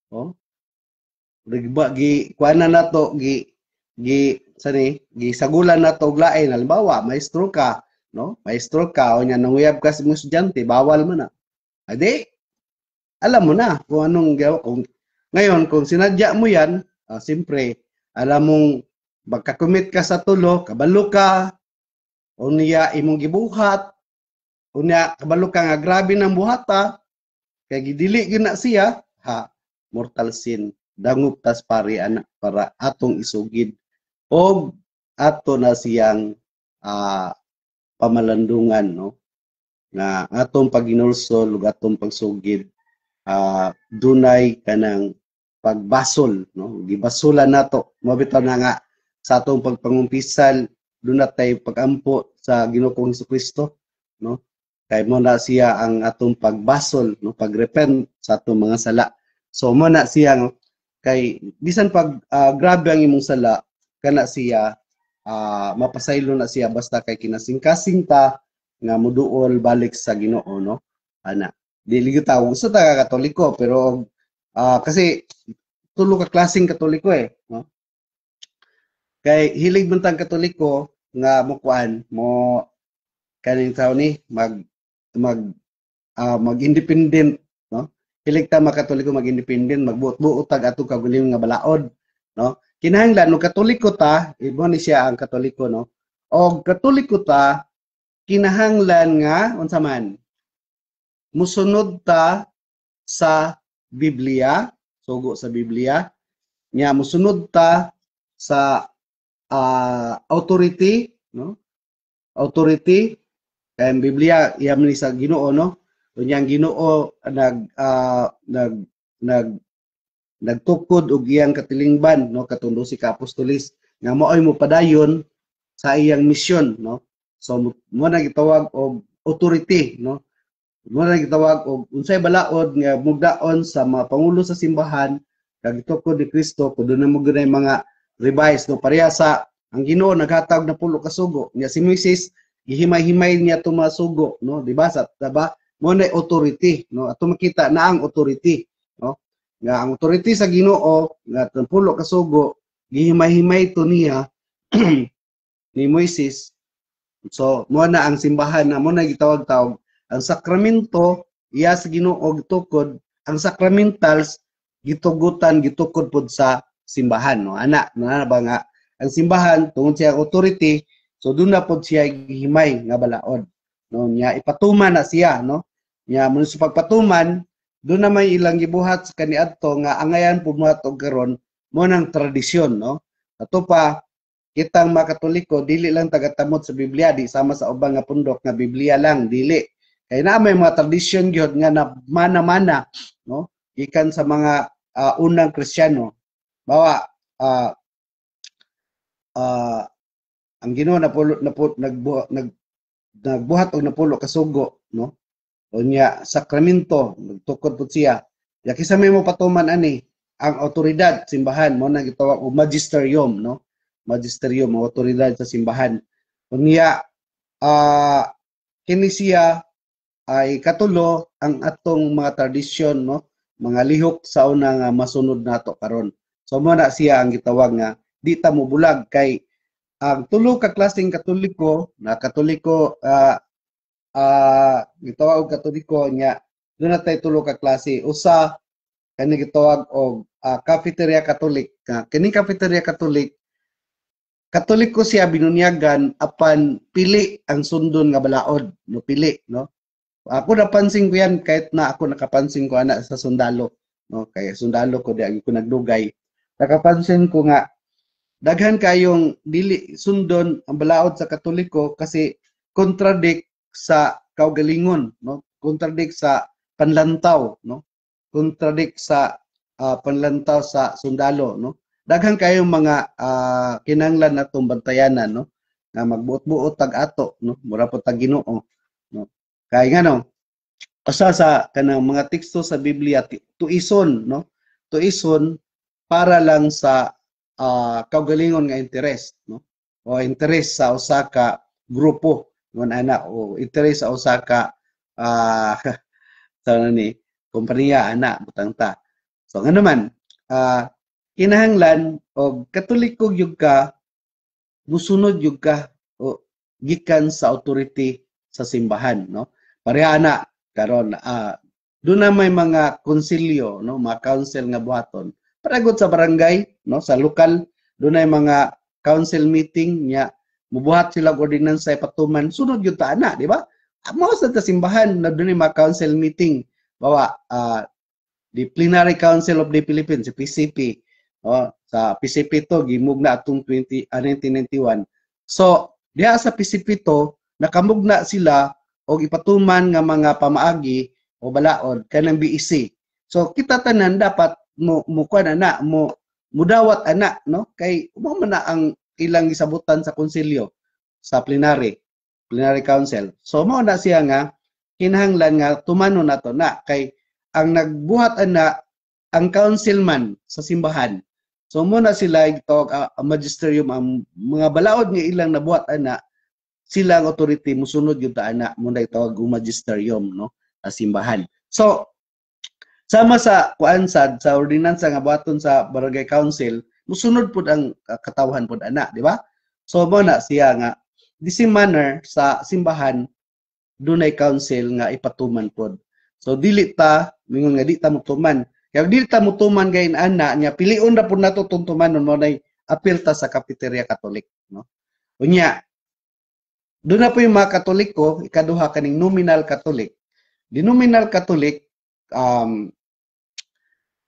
oh, kuana nato sagulan nato og lain. Halimbawa, maestro ka, no? Maestro ka o nya nanguyab ka sa mga estudyante, bawal man na. Adi, alam mo na kung anong gawa. Ngayon, kung sinadya mo yan, siyempre, alam mong magkakumit ka sa tulo, kabalo ka, unya imong gibuhat, unya kabalo ka nga grabe ng buhata, kaya gidili yun na siya, mortal sin, dangup tas pari anak para atong isugid, o ato na siyang pamalandungan, no? Na atong paginulsol ug atong pagsugid dunay kanang pagbasol, no? Gibasulan nato mabitaw na nga sa atong pagpangumpisal dunay pagampo sa Ginoong Hesukristo, no? Kay mo na siya ang atong pagbasol, no? Pagrepent sa atong mga sala. So mo na siya kay bisan pag grabe ang imong sala kana siya mapasaylo na siya basta kay kinasing-kasing ta nga muduol balik sa Ginoo, no? Ana dili gyud tawag sa taga Katoliko pero kasi tulo ka klaseng Katoliko no? Kay hilig man tang Katoliko nga mukuan mo kaning tawo ni mag-independent, no? Hilig ta mga Katoliko mag-independent, magbuot-buot tag ato kaguling nga balaod, no? Kinahanglan no Katoliko ta, ibo ni siya ang Katoliko, no? Og Katoliko ta kinahanglan nga unsa man musunod ta sa Biblia, sugo sa Biblia, nya musunod ta sa authority, no? Authority and Biblia iyam ni sa Ginoo, no? Unyang Ginoo nagtukod og iyang katilingban, no, katundo si Apostolis nga maoy mo padayon sa iyang misyon, no? So mo na gitawag og authority, no? Mo na gitawag og unsay balaod nga mugdaon sa mga pangulo sa simbahan kag gitukod ni Kristo kuno na mo gyud mga revise, no, pareha sa ang Ginoo naghatag na pulo ka sugo nya si Moises gihimay-himay niya to mga sugo, no, di ba? Sa diba mo na authority, no, ato makita na ang authority, no, nga ang authority sa Ginoo nga pulo ka sugo gihimay-himay to niya ni Moises. So mo na ang simbahan na mo na gitawag-tawag ang sakramento iya sa Ginoo gitukod, ang sacramentals gitugutan gitukod pod sa simbahan, no, ana na ba nga ang simbahan tungod siya authority, so doon na pod siya gihimay nga balaod, no, nya ipatuman na siya, no, nya mo sa pagpatuman doon na may ilang gibuhat sa kaniadto nga angayan pud mo og karon mo nang tradisyon, no. Ato pa kitang mga Katoliko dili lang tagatamot sa Biblia, di sama sa ubang nga pundok nga Biblia lang, dili. Kay na may mga tradisyon gyud nga na mana-mana, no, gikan sa mga unang Kristiyano. Bawa ang Ginoo nagbuhat og napulo ka sugo, no. Unya sakramento nagtukod pud siya. Ya kisa may mo patuman ani ang awtoridad simbahan mo na gitawag og magisterium, no. Magisterium o awtoridad sa simbahan. Unya kini siya ay katulo ang atong mga tradisyon, no, mga lihok sa una nga masunod nato karon. So mo na siya ang gitawag nga di ta mo bulag kay ang tulo ka klaseng Katoliko na Katoliko gitawag og Katoliko nya doon na tayo tulo ka klase. Usa kani gitawag og Cafeteria Catholic. Kini Cafeteria Catholic Katoliko siya binunyagan apan pili ang sundon nga balaod, no, pili, no. Ako napansin ko yan kahit na ako nakapansin ko ana sa sundalo, no, kay sundalo ko di ko nagdugay. Nakapansin ko nga daghan kayong dili sundon ang balaod sa Katoliko kasi contradict sa kaugalingon, no, contradict sa panlantaw, no, contradict sa panlantaw sa sundalo, no. Daghan kayong mga kinahanglan natong bantayanan, no, nga magbuot-buot tag ato, no, mura po tag Ginoo, no. Kay ngano usa sa kanang mga teksto sa Biblia tuison, no, tuison para lang sa kaugalingon nga interes, no, o interes sa usa ka grupo ngon ana o interes sa usa ka sa ni kompanya ana butang ta. So ngano man kinahanglan og Katoliko gyud ka musunod gyud ka o gikan sa authority sa simbahan, no. Pareha na karon doon na may mga konsilyo, no, mga council nga buhaton paragod sa barangay, no, sa lokal doon ay mga council meeting nya mubuhat sila og ordinansa patuman sunod gyud ta ana, di ba? Mao sa simbahan na doon ay mga council meeting bawa the Plenary Council of the Philippines, si PCP. Sa PCP to gimugna atong 1991. So diha sa PCP to nakamugna sila og ipatuman nga mga pamaagi o balaod kanang BEC. So kita tanan dapat mo kuan ana mo mudawat ana, no, kay mo man na ang ilang gisabutan sa konsilyo sa plenary council. So mao na siya nga kinahanglan nga tumanon nato na kay ang nagbuhat ana ang councilman sa simbahan. So muna sila gitawag magisterium ang mga balaod nga ilang nabuhat ana sila ang authority musunod gyud ta ana muna gitawag og magisterium, no, sa simbahan. So sama sa kuan sa ordinansa nga buhaton sa barangay council musunod pud ang katawhan pud ana, di ba? So mo na siya nga the same manner sa simbahan dunay council nga ipatuman pud. So dili ta mingon nga di ta mutuman. Kaya dili ta mutuman gayon ana nya pilion ra pud nato tuntumanon mo nay apil ta sa Cafeteria Catholic, no. Unya doon na po yung mga Katoliko, ikaduha kaning nominal Catholic. Di nominal Catholic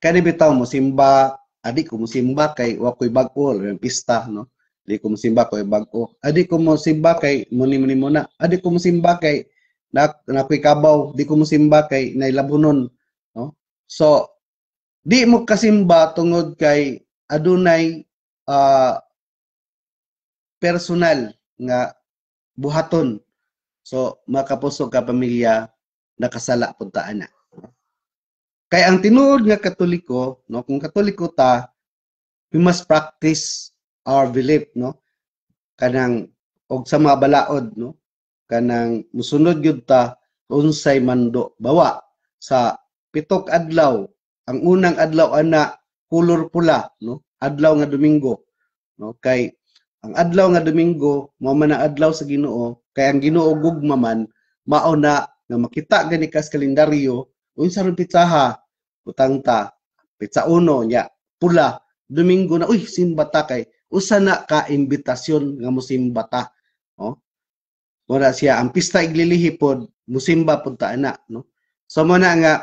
kani bitaw mo simba, adik ko mo simba kay wa koy bag-o yung pista, no. Di ko mosimba ko bag-o. Adi ko mosimba kay muni-muni muna. Adi ko mosimba kay nakoy kabaw. Di ko mosimba kay nailabunon, no? So di mo kasimba tungod kay adunay ah, personal nga buhaton. So makapusog ka pamilya nakasala pud ta ana. Kay ang tinuod nga Katoliko, no, kung Katoliko ta, we must practice our belief, no, kanang og sa mga balaod, no, kanang musunod gyud ta unsay mando. Bawa sa pitok adlaw, ang unang adlaw ana kulor pula, no, adlaw nga Domingo, no, kay ang adlaw nga Domingo mao man ang adlaw sa Ginoo, kay ang Ginoo gugma man mao na nga makita gani kas kalendaryo unsa ron pitsaha utang ta pitsa uno nya pula Domingo na uy simba ta kay usa na ka imbitasyon nga mosimba ta, no. Muna siya ang pista iglilihi pod musimba pod ta ana, no. So mo na nga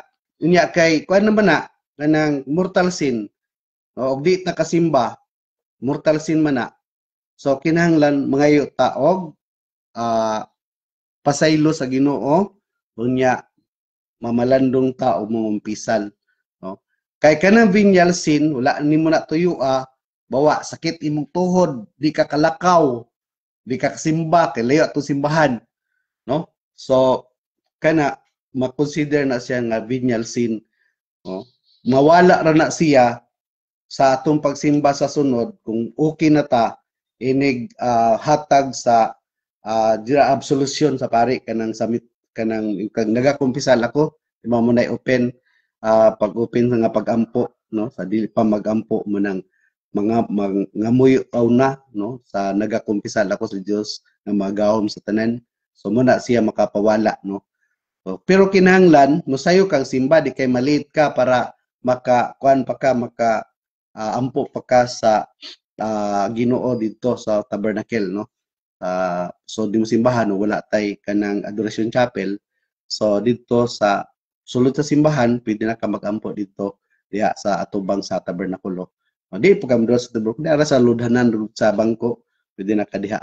unya kay kuan naman na kanang mortal sin, no, og di ta kasimba mortal sin man na. So kinahanglan mangayo ta og pasaylo sa Ginoo unya mamalandong ta og mumpisal, no. Kay kanang venial sin wala nimo na tuyua, bawa sakit imong tuhod, di ka kalakaw, di ka kasimba kay layo atong simbahan, no. So kana makonsider na siya nga venial sin, no. Mawala ra na siya sa atong pagsimba sa sunod kung okay na ta inig hatag sa dira absolution sa pari kanang samit kanang kag nagakumpisal ako di mo na open pag-open nga pag-ampo, no, sa dili pa mag-ampo mo nang mga ngamoy na, no, sa nagakumpisal ako sa Dios nga magahom sa tanan. So muna siya makapawala, no. So, pero kinahanglan mosayo kang simba di kay maliit ka para maka pa ka maka ampo pa ka sa Ginoo dito sa tabernacle, no. So di mo simbahan wala tay kanang adoration chapel. So dito sa sulod sa simbahan pwede na ka mag-ampo dito diha sa atubang sa tabernakulo. Di po kami doon sa tabernakulo, diha sa ludhanan sa bangko pwede na ka diha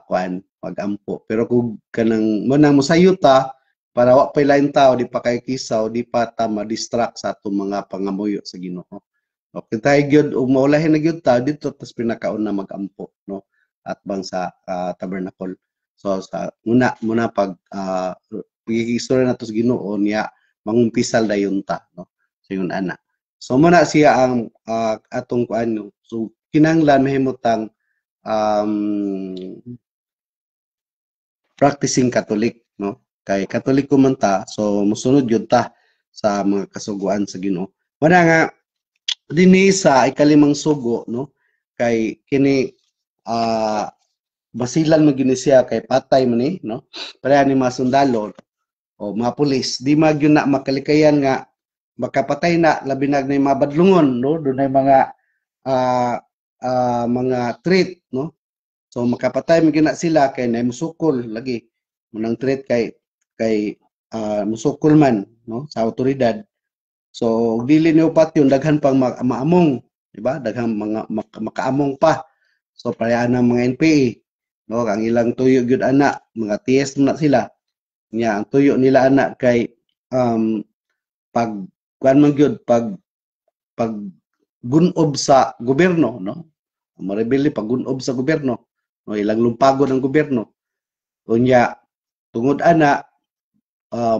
kuan mag-ampo. Pero kung kanang mo nang mosayuta para wa pay lain tao di pa kay kisaw, di pa ta ma-distract sa atong mga pangamuyo sa Ginoo. Okay, tayo gyud ug maulahin na gyud ta dito tas pinakauna mag-ampo, no, at bang sa tabernacle. So sa muna pag pagkikistorya nato sa Ginoo niya mangumpisal dayon ta, no, sa yun ana. So muna siya ang atong kuan, no. So kinahanglan mahimutang practicing Catholic, no, kay Katoliko man ta so mosunod gyud ta sa mga kasuguan sa Ginoo. Muna nga dinhi sa ikalimang sugo, no, kay kini basilan mo gini siya kay patay man ni, no, pareha ni mga sundalo o mga pulis di magyud na makalikayan nga makapatay na labi na nay mga badlungon, no, dunay mga mga treat, no. So makapatay mo gina sila kay nay musukol lagi munang treat kay musukol man, no, sa awtoridad. So dili ni upat yun daghan pang maamong, di ba? Daghang mga makaamong pa. So pareha ng mga NPA, no, ang ilang tuyo gyud ana, mga TS na sila. Nya ang tuyo nila ana kay pag kuan man gyud pag gunob sa gobyerno, no. Marebelde pag gunob sa gobyerno, no, ilang lumpagon ang gobyerno. Unya tungod ana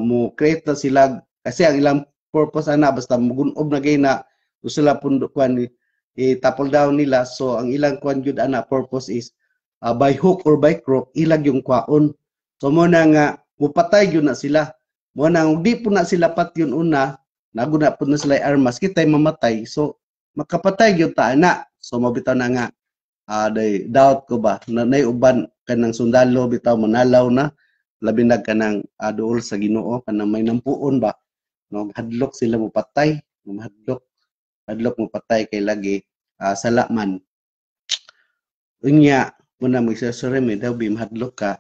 mo create na sila kasi ang ilang purpose ana basta magunob na gay na sila pundo kuan itapol down nila. So ang ilang kuan gyud ana purpose is by hook or by crook ilag yung kwaon. So mo na nga mupatay gyud na sila. Mo na di po na sila patyon una naguna po na sila armas kitay mamatay. So makapatay gyud ta ana. So mabitaw na nga doubt ko ba na nay uban kanang sundalo bitaw manalaw na labi na kanang duol sa Ginoo kanang may nampuon ba, no, hadlok sila mo patay, hadlok mo patay kay lagi salaman. Unya muna mo isasure mi daw bim hadlok ka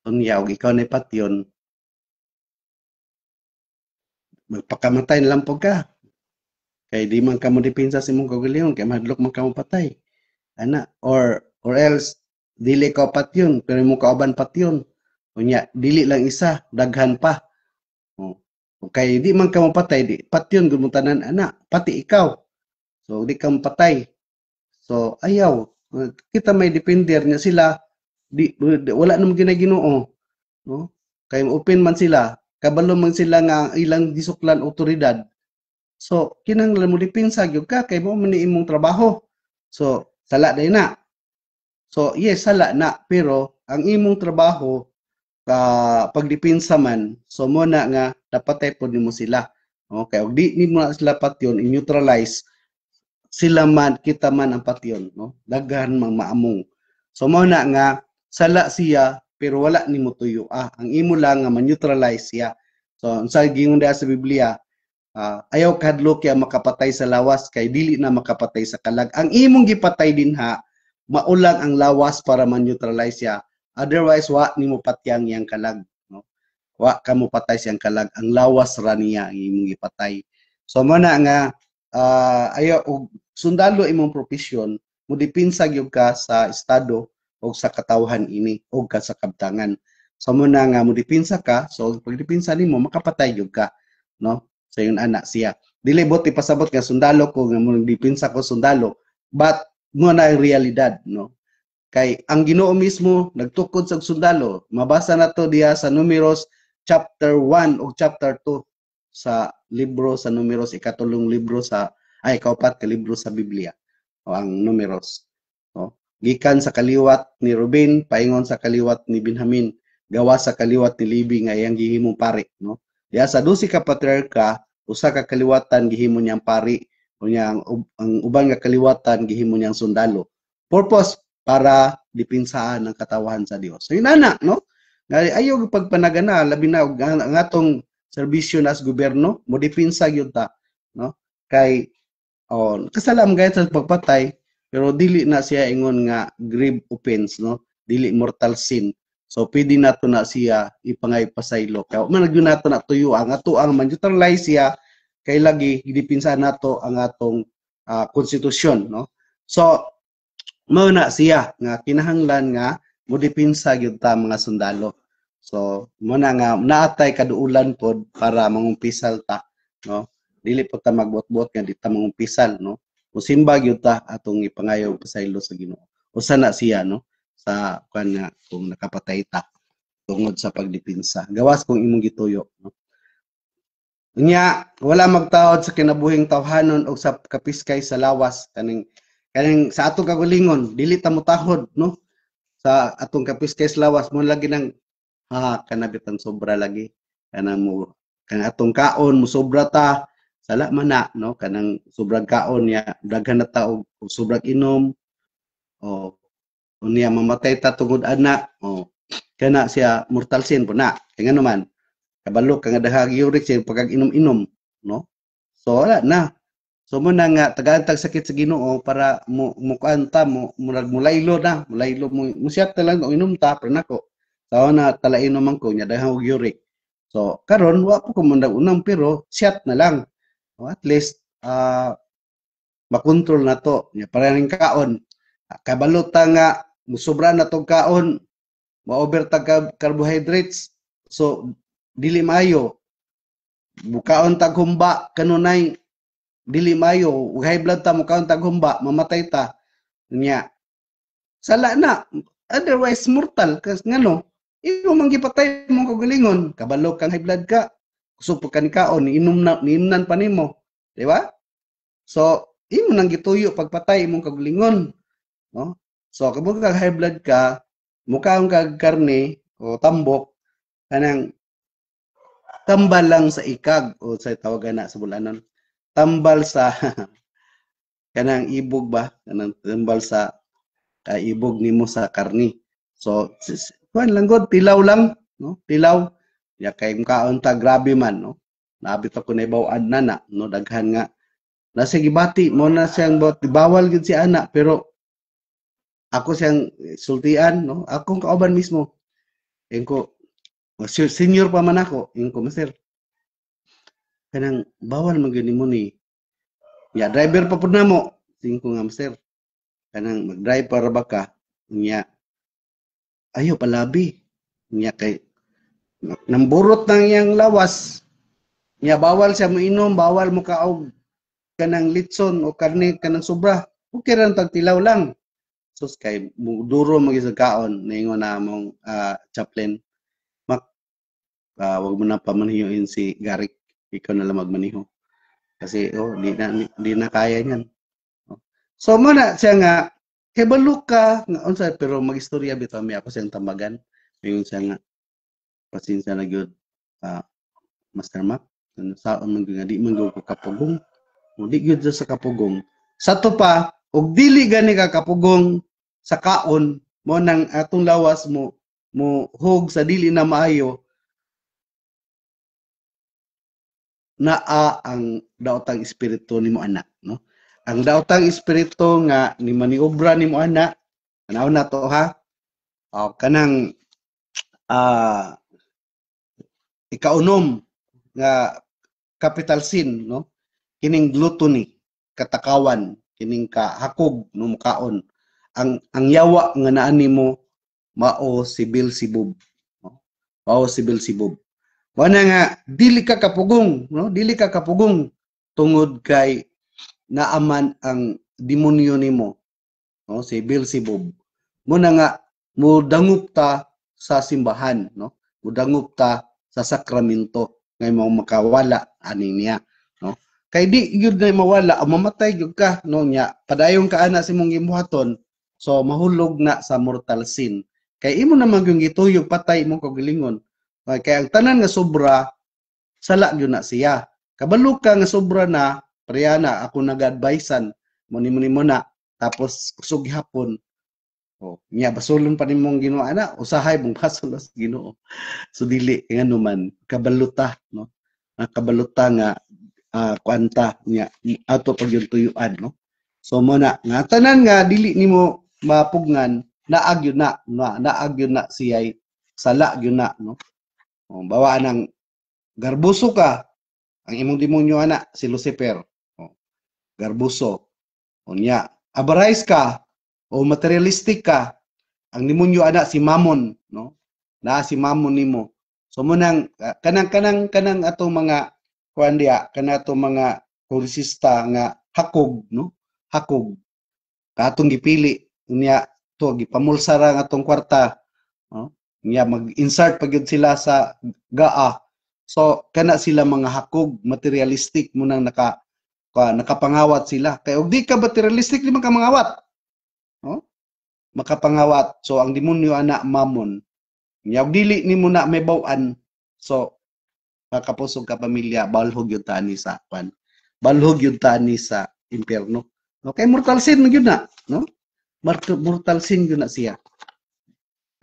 unya og ikaw na patyon magpakamatay na lang po ka kay di man ka mo depensa sa imong kaugalingon kay mahadlok man ka mo patay. ana, or else dili ka patyon pero mo kauban patyon, unya dili lang isa, daghan pa. Oh. Okay, di man ka mapatay, di patyon gud mo tanan ana, pati ikaw. So di ka mapatay. So ayaw. Kita may depender niya sila, wala naman ginaginoo, no? Kay open man sila, kabalo man sila nga ilang gisuklan otoridad. So kinahanglan mo depensa gyud ka kay mo man ni imong trabaho. So sala day na. So yes, sala na pero ang imong trabaho pagdepensa man, so mo na nga napatay po nimo sila. Okay, og di nimo na sila patyon i-neutralize, sila man kita man ang patyon, no? Daghan mang maamong. So mo na nga sala siya pero wala nimo tuyo. Ang imo lang nga ma-neutralize siya. So unsa gingon diha sa Biblia, ayaw kadlo kaya makapatay sa lawas kay dili na makapatay sa kalag. Ang imong gipatay dinha maulang ang lawas para ma-neutralize siya. Otherwise wa nimo patyang yang kalag, no? Wa ka mo patay siyang kalag, ang lawas ra niya ang imong gipatay. So mo na nga ayaw og sundalo imong profesyon, mo dipinsa gyud ka sa estado o sa katawhan ini o ka sa kabtangan. So mo na nga mo dipinsa ka, so pag dipinsa nimo makapatay gyud ka, no? So yun anak siya. Dili bot ipasabot nga sundalo ko nga mo dipinsa ko sundalo, but mo na ang realidad, no? Kay ang Ginoo mismo nagtukod sa sundalo. Mabasa na to diha sa Numeros chapter 1 o chapter 2 sa libro sa Numeros, ikatulong libro sa kaupat ka libro sa Biblia o ang Numeros. No? Gikan sa kaliwat ni Ruben, paingon sa kaliwat ni Benjamin, gawa sa kaliwat ni Levi nga iyang gihimong pari, no? Diha sa 12 ka patriarka, usa ka kaliwatan gihimo niyang pari, unya ang uban nga kaliwatan gihimo niyang sundalo. Purpose para dipinsaan ang katawan sa Dios. So yun ana, no? Ayaw pagpanagana labi na ang atong serbisyo nas gobyerno mo dipinsa gyud ta, no? Kay kasalam gayud sa pagpatay pero dili na siya ingon nga grave offense, no? Dili mortal sin. So pwede nato na siya ipangay pasaylo. Kaya man gyud nato na tuyo ang ato ang neutralize siya kay lagi gidipinsa nato ang atong konstitusyon, no? So mao na siya nga kinahanglan nga modipinsa gyud ta mga sundalo. So mo na nga naatay kaduulan pod para mangumpisal ta, no? Dili po ta magbot-bot nga di ta mangumpisal, no? Musimba gyud ta atong ipangayo pasaylo sa Ginoo. Usa na siya, no? Sa kan kung nakapatay ta tungod sa pagdipinsa. Gawas kung imong gituyo, no? Unya wala magtaod sa kinabuhing tawhanon o sa kapiskay sa lawas kaning sa atong kagalingon dili ta motahod, no? Sa atong kapiskay sa lawas mo lagi nang kanabit ang sobra lagi kanang mo kan atong kaon mo sobra ta sala man na, no? Kanang sobrang kaon niya daghan na ta og sobrang inom o unya mamatay ta tungod ana kana siya mortal sin po na kay ngano man kabalo ka nga dahag uric sin pagag inom-inom, no? So wala na. So mo na nga tagantag sakit sa Ginoo para mo kuanta mo mulaylo na, mulaylo mo siya lang og inom ta pero nako. So na talainom man ko nya dahang og uric. So karon wa po ko man unang pero shot na lang. O at least makontrol na to nya para ning kaon. Kabalo ta nga musobra na tong kaon, ma-over ta carbohydrates. So dili maayo. Bukaon tag humba kanunay dili mayo high blood ta mo kaon tag humba mamatay ta nya sala na, otherwise mortal kas ngano imo man gipatay mo kagalingon kabalo kang high blood ka kusog pa kaon niimnan pa nimo, di ba? So imo nang gituyo pagpatay imong kagalingon, no? So kabog kag high blood ka mukaon kag karne o tambok kanang tambal lang sa ikag o sa tawagan na sa bulanon tambal sa kanang ibog ba kanang tambal sa ibog nimo sa karni. So kuan lang god tilaw lang, no? Tilaw ya kay kaon ta grabe man, no? Naabit ako na ibaw-an na, no? Daghan nga nasa gibati mo na siyang bawal gid si ana pero ako siyang sultian, no? Akong kauban mismo engko senior pa man ako engko master kanang bawal man gyud nimo ni ya driver pa pud namo tingko nga master kanang mag-drive para ba ka nya ayo palabi nya kay namburot nang iyang lawas nya bawal siya moinom, bawal mo kaog kanang litson o karne kanang sobra. Okay ra tagtilaw lang. Sus kay duro magis kaon ningon na among chaplain mak wag mo na pamanhiyoin si Garik, ikaw na lang magmaniho kasi di na kaya niyan. So mo na siya nga hebalo ka nga unsa pero magistorya bitaw mi ako siyang tambagan. Mingon siya nga pasensya na gyud Master Mac saon man gyud nga di man gyud ko kapugong. O di gyud sa kapugong. Sa to pa og dili gani ka kapugong sa kaon mo nang atong lawas mo hug sa dili na maayo naa ang daotang espiritu nimo anak, no? Ang daotang espiritu nga ni maniobra nimo anak, anaw na to ha. Kanang ikaunom nga capital sin, no? Kining gluttony, katakawan, kining kahakog no mukaon. Ang yawa nga naa nimo mao si Beelzebub, no? Mao si Beelzebub. Wala nga dili ka kapugong, no? Dili ka kapugong tungod kay naaman ang demonyo nimo, no? Si Beelzebub. Muna nga mudangup ta sa simbahan, no? Mudangup ta sa sakramento ngay mao makawala ani niya, no? Kay di gyud na mawala, mamatay gyud ka, no nya. Padayon ka ana si mong gibuhaton, so mahulog na sa mortal sin. Kay imo naman yung gituyog patay mo kagalingon. Kaya ang tanan nga sobra, sala gyud na siya. Kabalo ka nga sobra na, priyana, ako nag-advisean, muni-muni mo na, tapos kusog hapon, niya basulon pa nimong Ginoo ana, usahay mong basol sa Ginoo. So dili nga naman kabaluta, no? Kabaluta nga kwanta niya ato pag yung tuyuan, no? So mo na nga tanan nga dili nimo mapugnan, naag yun na siya'y sala yun na, no? Bawa ng garbuso ka, ang imong demonyo ana si Lucifer. Garbuso. Unya, abarais ka o materialistic ka, ang demonyo ana si Mammon, no? Na si Mammon nimo. So mo nang kanang atong mga kuan diha, kana atong mga kurisista nga hakog, no? Hakog. Katong gipili unya to gipamulsa ra nga atong kwarta, no? Nga mag-insert pa gyud sila sa GAA. So kana sila mga hakog, materialistic mo nang nakapangawat sila. Kay og di ka materialistic di man ka mangawat. No? Makapangawat. So ang demonyo ana Mammon. Nya og dili nimo na may baw-an. So kakapusog ka pamilya, balhog yun tani sa kwan. Balhog yun tani sa impyerno. Okay, mortal sin yun na, no? Mortal sin yun na siya.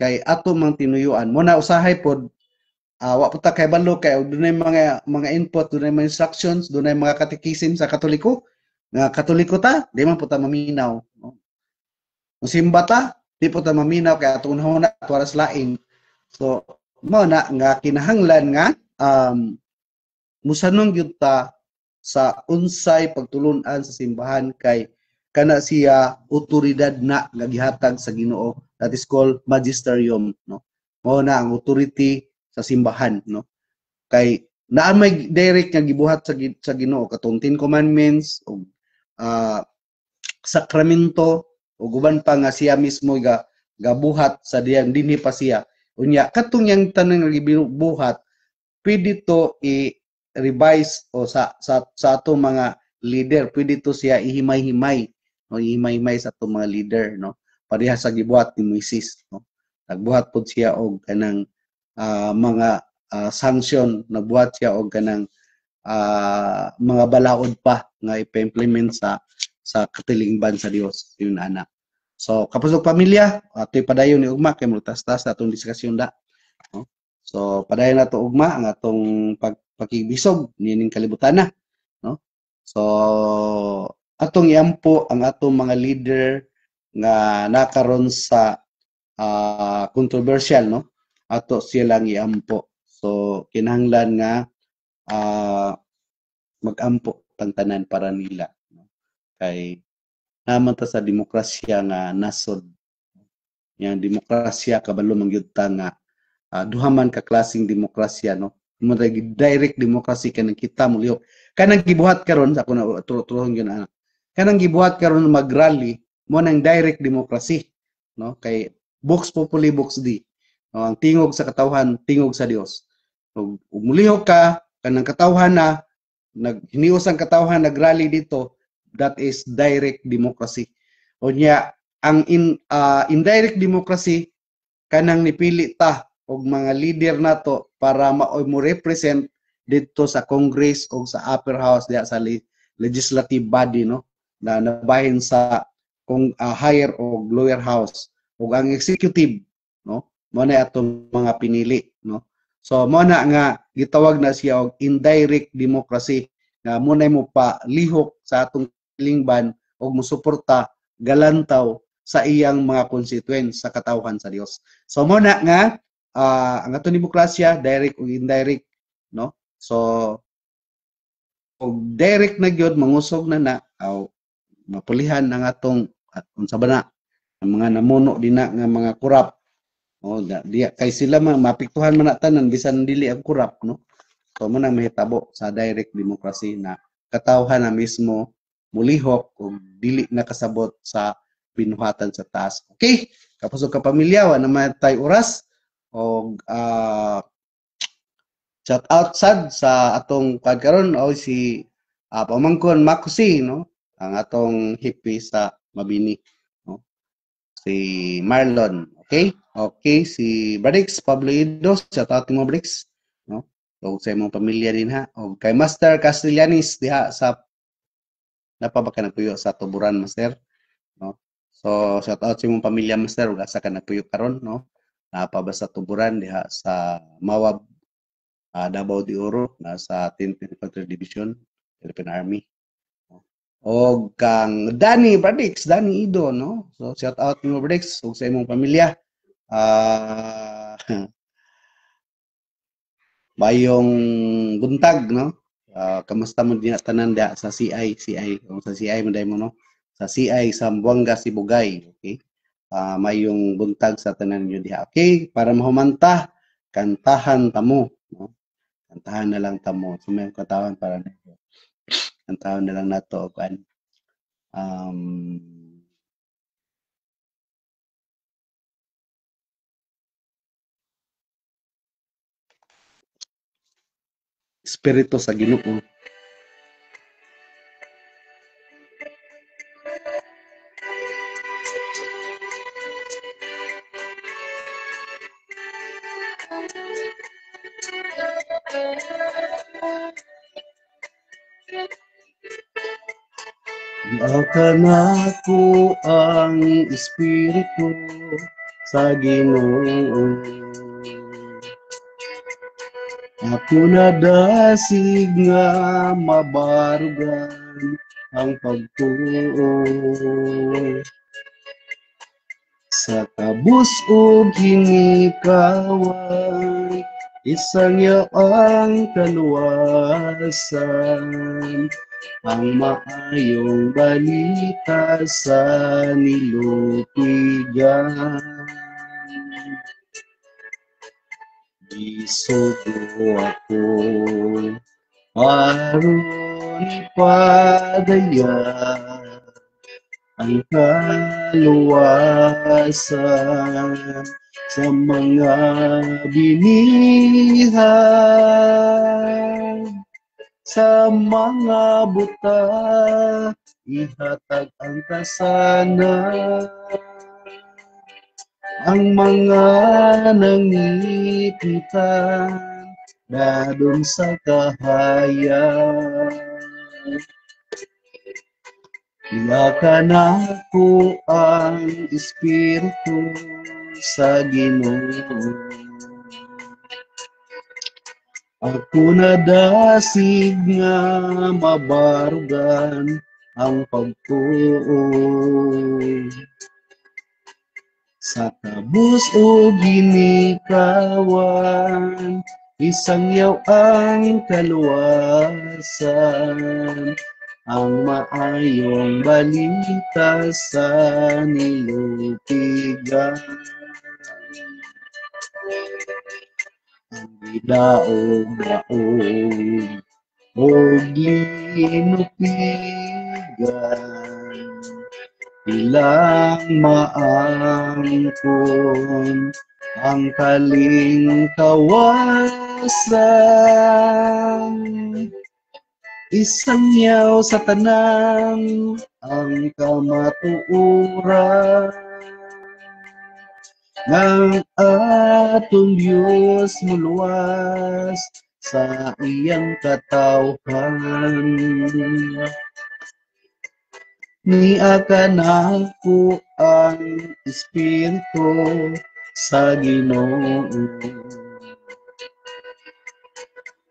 Kay ato mang tinuyuan. Muna usahay pod, wa po ta kay balo kay dunay mga input, dunay mga instructions, dunay mga katekisim sa Katoliko. Nga Katoliko ta, di man po ta maminaw. No? Kung simba ta, di po ta maminaw kay atong na tuwaras laing. So, mo na nga kinahanglan nga musanong gyud ta sa unsay pagtulun-an sa simbahan kay kana siya otoridad na nga gihatag sa Ginoo, that is called magisterium, no? Mao na ang authority sa simbahan, no? Kay naa may direct nga gibuhat sa Ginoo katong 10 commandments o sakramento o guban pa nga siya mismo gabuhat sa diyang dinhi pa siya. Unya katong yang tanan nga gibuhat pwede to i-revise o sa atong mga leader, pwede to siya ihimay-himay, no? Ihimay-himay sa atong mga leader, no? Pareha sa gibuhat ni Moises, no? Nagbuhat pod siya og kanang mga sanction, nagbuhat siya og kanang mga balaod pa nga ipa-implement sa katilingban sa Dios, yun ana. So kapusog pamilya, ato'y padayon ni ugma kay multastas atong diskusyon da, no? So padayon nato ugma ang atong pagkibisog nining kalibutan na, no? So atong iampo ang atong mga leader nga nakaron sa controversial, no? Ato silang iampo. So kinahanglan nga mag-ampo tang tanan para nila, no? Kay naman ta sa demokrasya nga nasod. Yang demokrasya kabalo mangyud ta nga duha man ka klaseng demokrasya, no? Mo direct democracy kanang kita mo lihok. Kanang gibuhat karon sa ako na turuhon gyud ana. Kanang gibuhat karon mag-rally mo nang direct democracy, no? Kay Vox Populi Vox Dei. No? Ang tingog sa katawhan, tingog sa Dios. Ug mulihok ka kanang katawhan na hinios ang katawhan nag-rally dito, that is direct democracy. O niya ang indirect democracy kanang nipili ta og mga leader nato para mo represent dito sa Congress o sa upper house diya sa legislative body, no, na nabahin sa higher o lower house ug ang executive, no, mo na atong mga pinili, no. So mo na nga gitawag na siya og indirect democracy nga mo na mo pa lihok sa atong lingban og mosuporta galantaw sa iyang mga constituents sa katawhan sa Dios. So mo na nga ang atong demokrasya direct ug indirect, no. So og direct na gyud mangusog na aw mapulihan ang atong unsa ba na ang mga namuno dinha nga mga korap, o diya kay sila mapiktuhan man na tanan bisan dili ang korap, no. So mo nang mahitabo sa direct democracy na katawhan na mismo mulihok ug dili nakasabot sa binuhatan sa taas. Okay, kapusog ka pamilya wa naman tay oras og shout out sad sa atong karon o si pamangkon Makusi, no, ang atong hippie sa Mabini, no, si Marlon. Okay, si Brix Pablo Idos, shout out mo Brix, no, o sa imong pamilya din ha, o kay Master Castellanis diha sa napabaka nagpuyo sa Tuburan, Master, no. So shout out sa imong pamilya, Master, ug asa ka nagpuyo karon, no, napaba sa Tuburan diha sa Mawab, Davao de Oro, nasa 10th Infantry Division, Philippine Army. O kang Danny Bradix, Danny Ido, no? So shout out mo Bradix ug sa imong pamilya. Bayong buntag, no? Kamusta mo din tanan da sa CI o sa CI mo dai mo, no? Sa CI sa Buanga Sibugay, okay? Mayong buntag sa tanan niyo diha. Okay, para mahumanta kantahan tamo, no? Kantahan na lang tamo. So may katawan para nito. Kantahan na lang nato kan Espiritu sa Ginoo. Akan ako ang Espiritu sa Ginoo. Ako nadasig nga mabarugan ang pagtuo. Sa tabus o ginikawan, isang ang kaluwasan, ang maayong balita sa nilutigan. Isugo ako aron ipadaya ang kaluwasan sa mga binihan, sa mga buta ihatag ang kasanan, ang mga nangipitan dadon sa kahayan. Iyakan ako ang Espiritu sa Ginoo. Ako nadasig nga mabarugan ang pagtuo. Sa tabus o ginikawan, isang ang kaluwasan, ang maayong balita sa nilupigan. Ang bidaog-daog og linupigan, ilang maangkon ang kalingkawasan. Isang yaw sa tanang ang kamatuoran ng atong Diyos muluwas sa iyang katawhan. Niakan ako ang Espiritu sa Ginoo.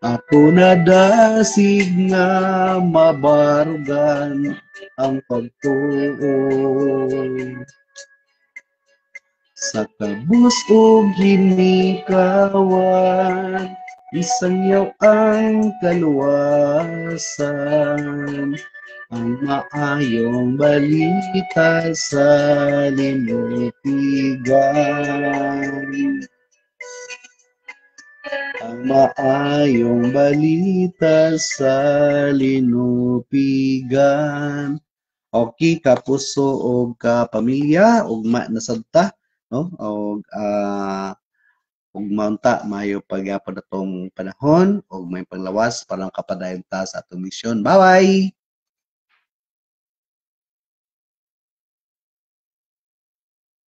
Ako nadasig nga mabarugan ang pagtuo. Sa kabus ug ginikawan, isang yaw ang kaluwasan. Ang maayong balita sa linupigan. Ang maayong balita sa linupigan. Okay, kapuso o kapamilya, ugma na sabta, no? Ug maunta mayo pagyapon atong panahon ug may panglawas para kapadayon ta sa atong misyon. Bye-bye.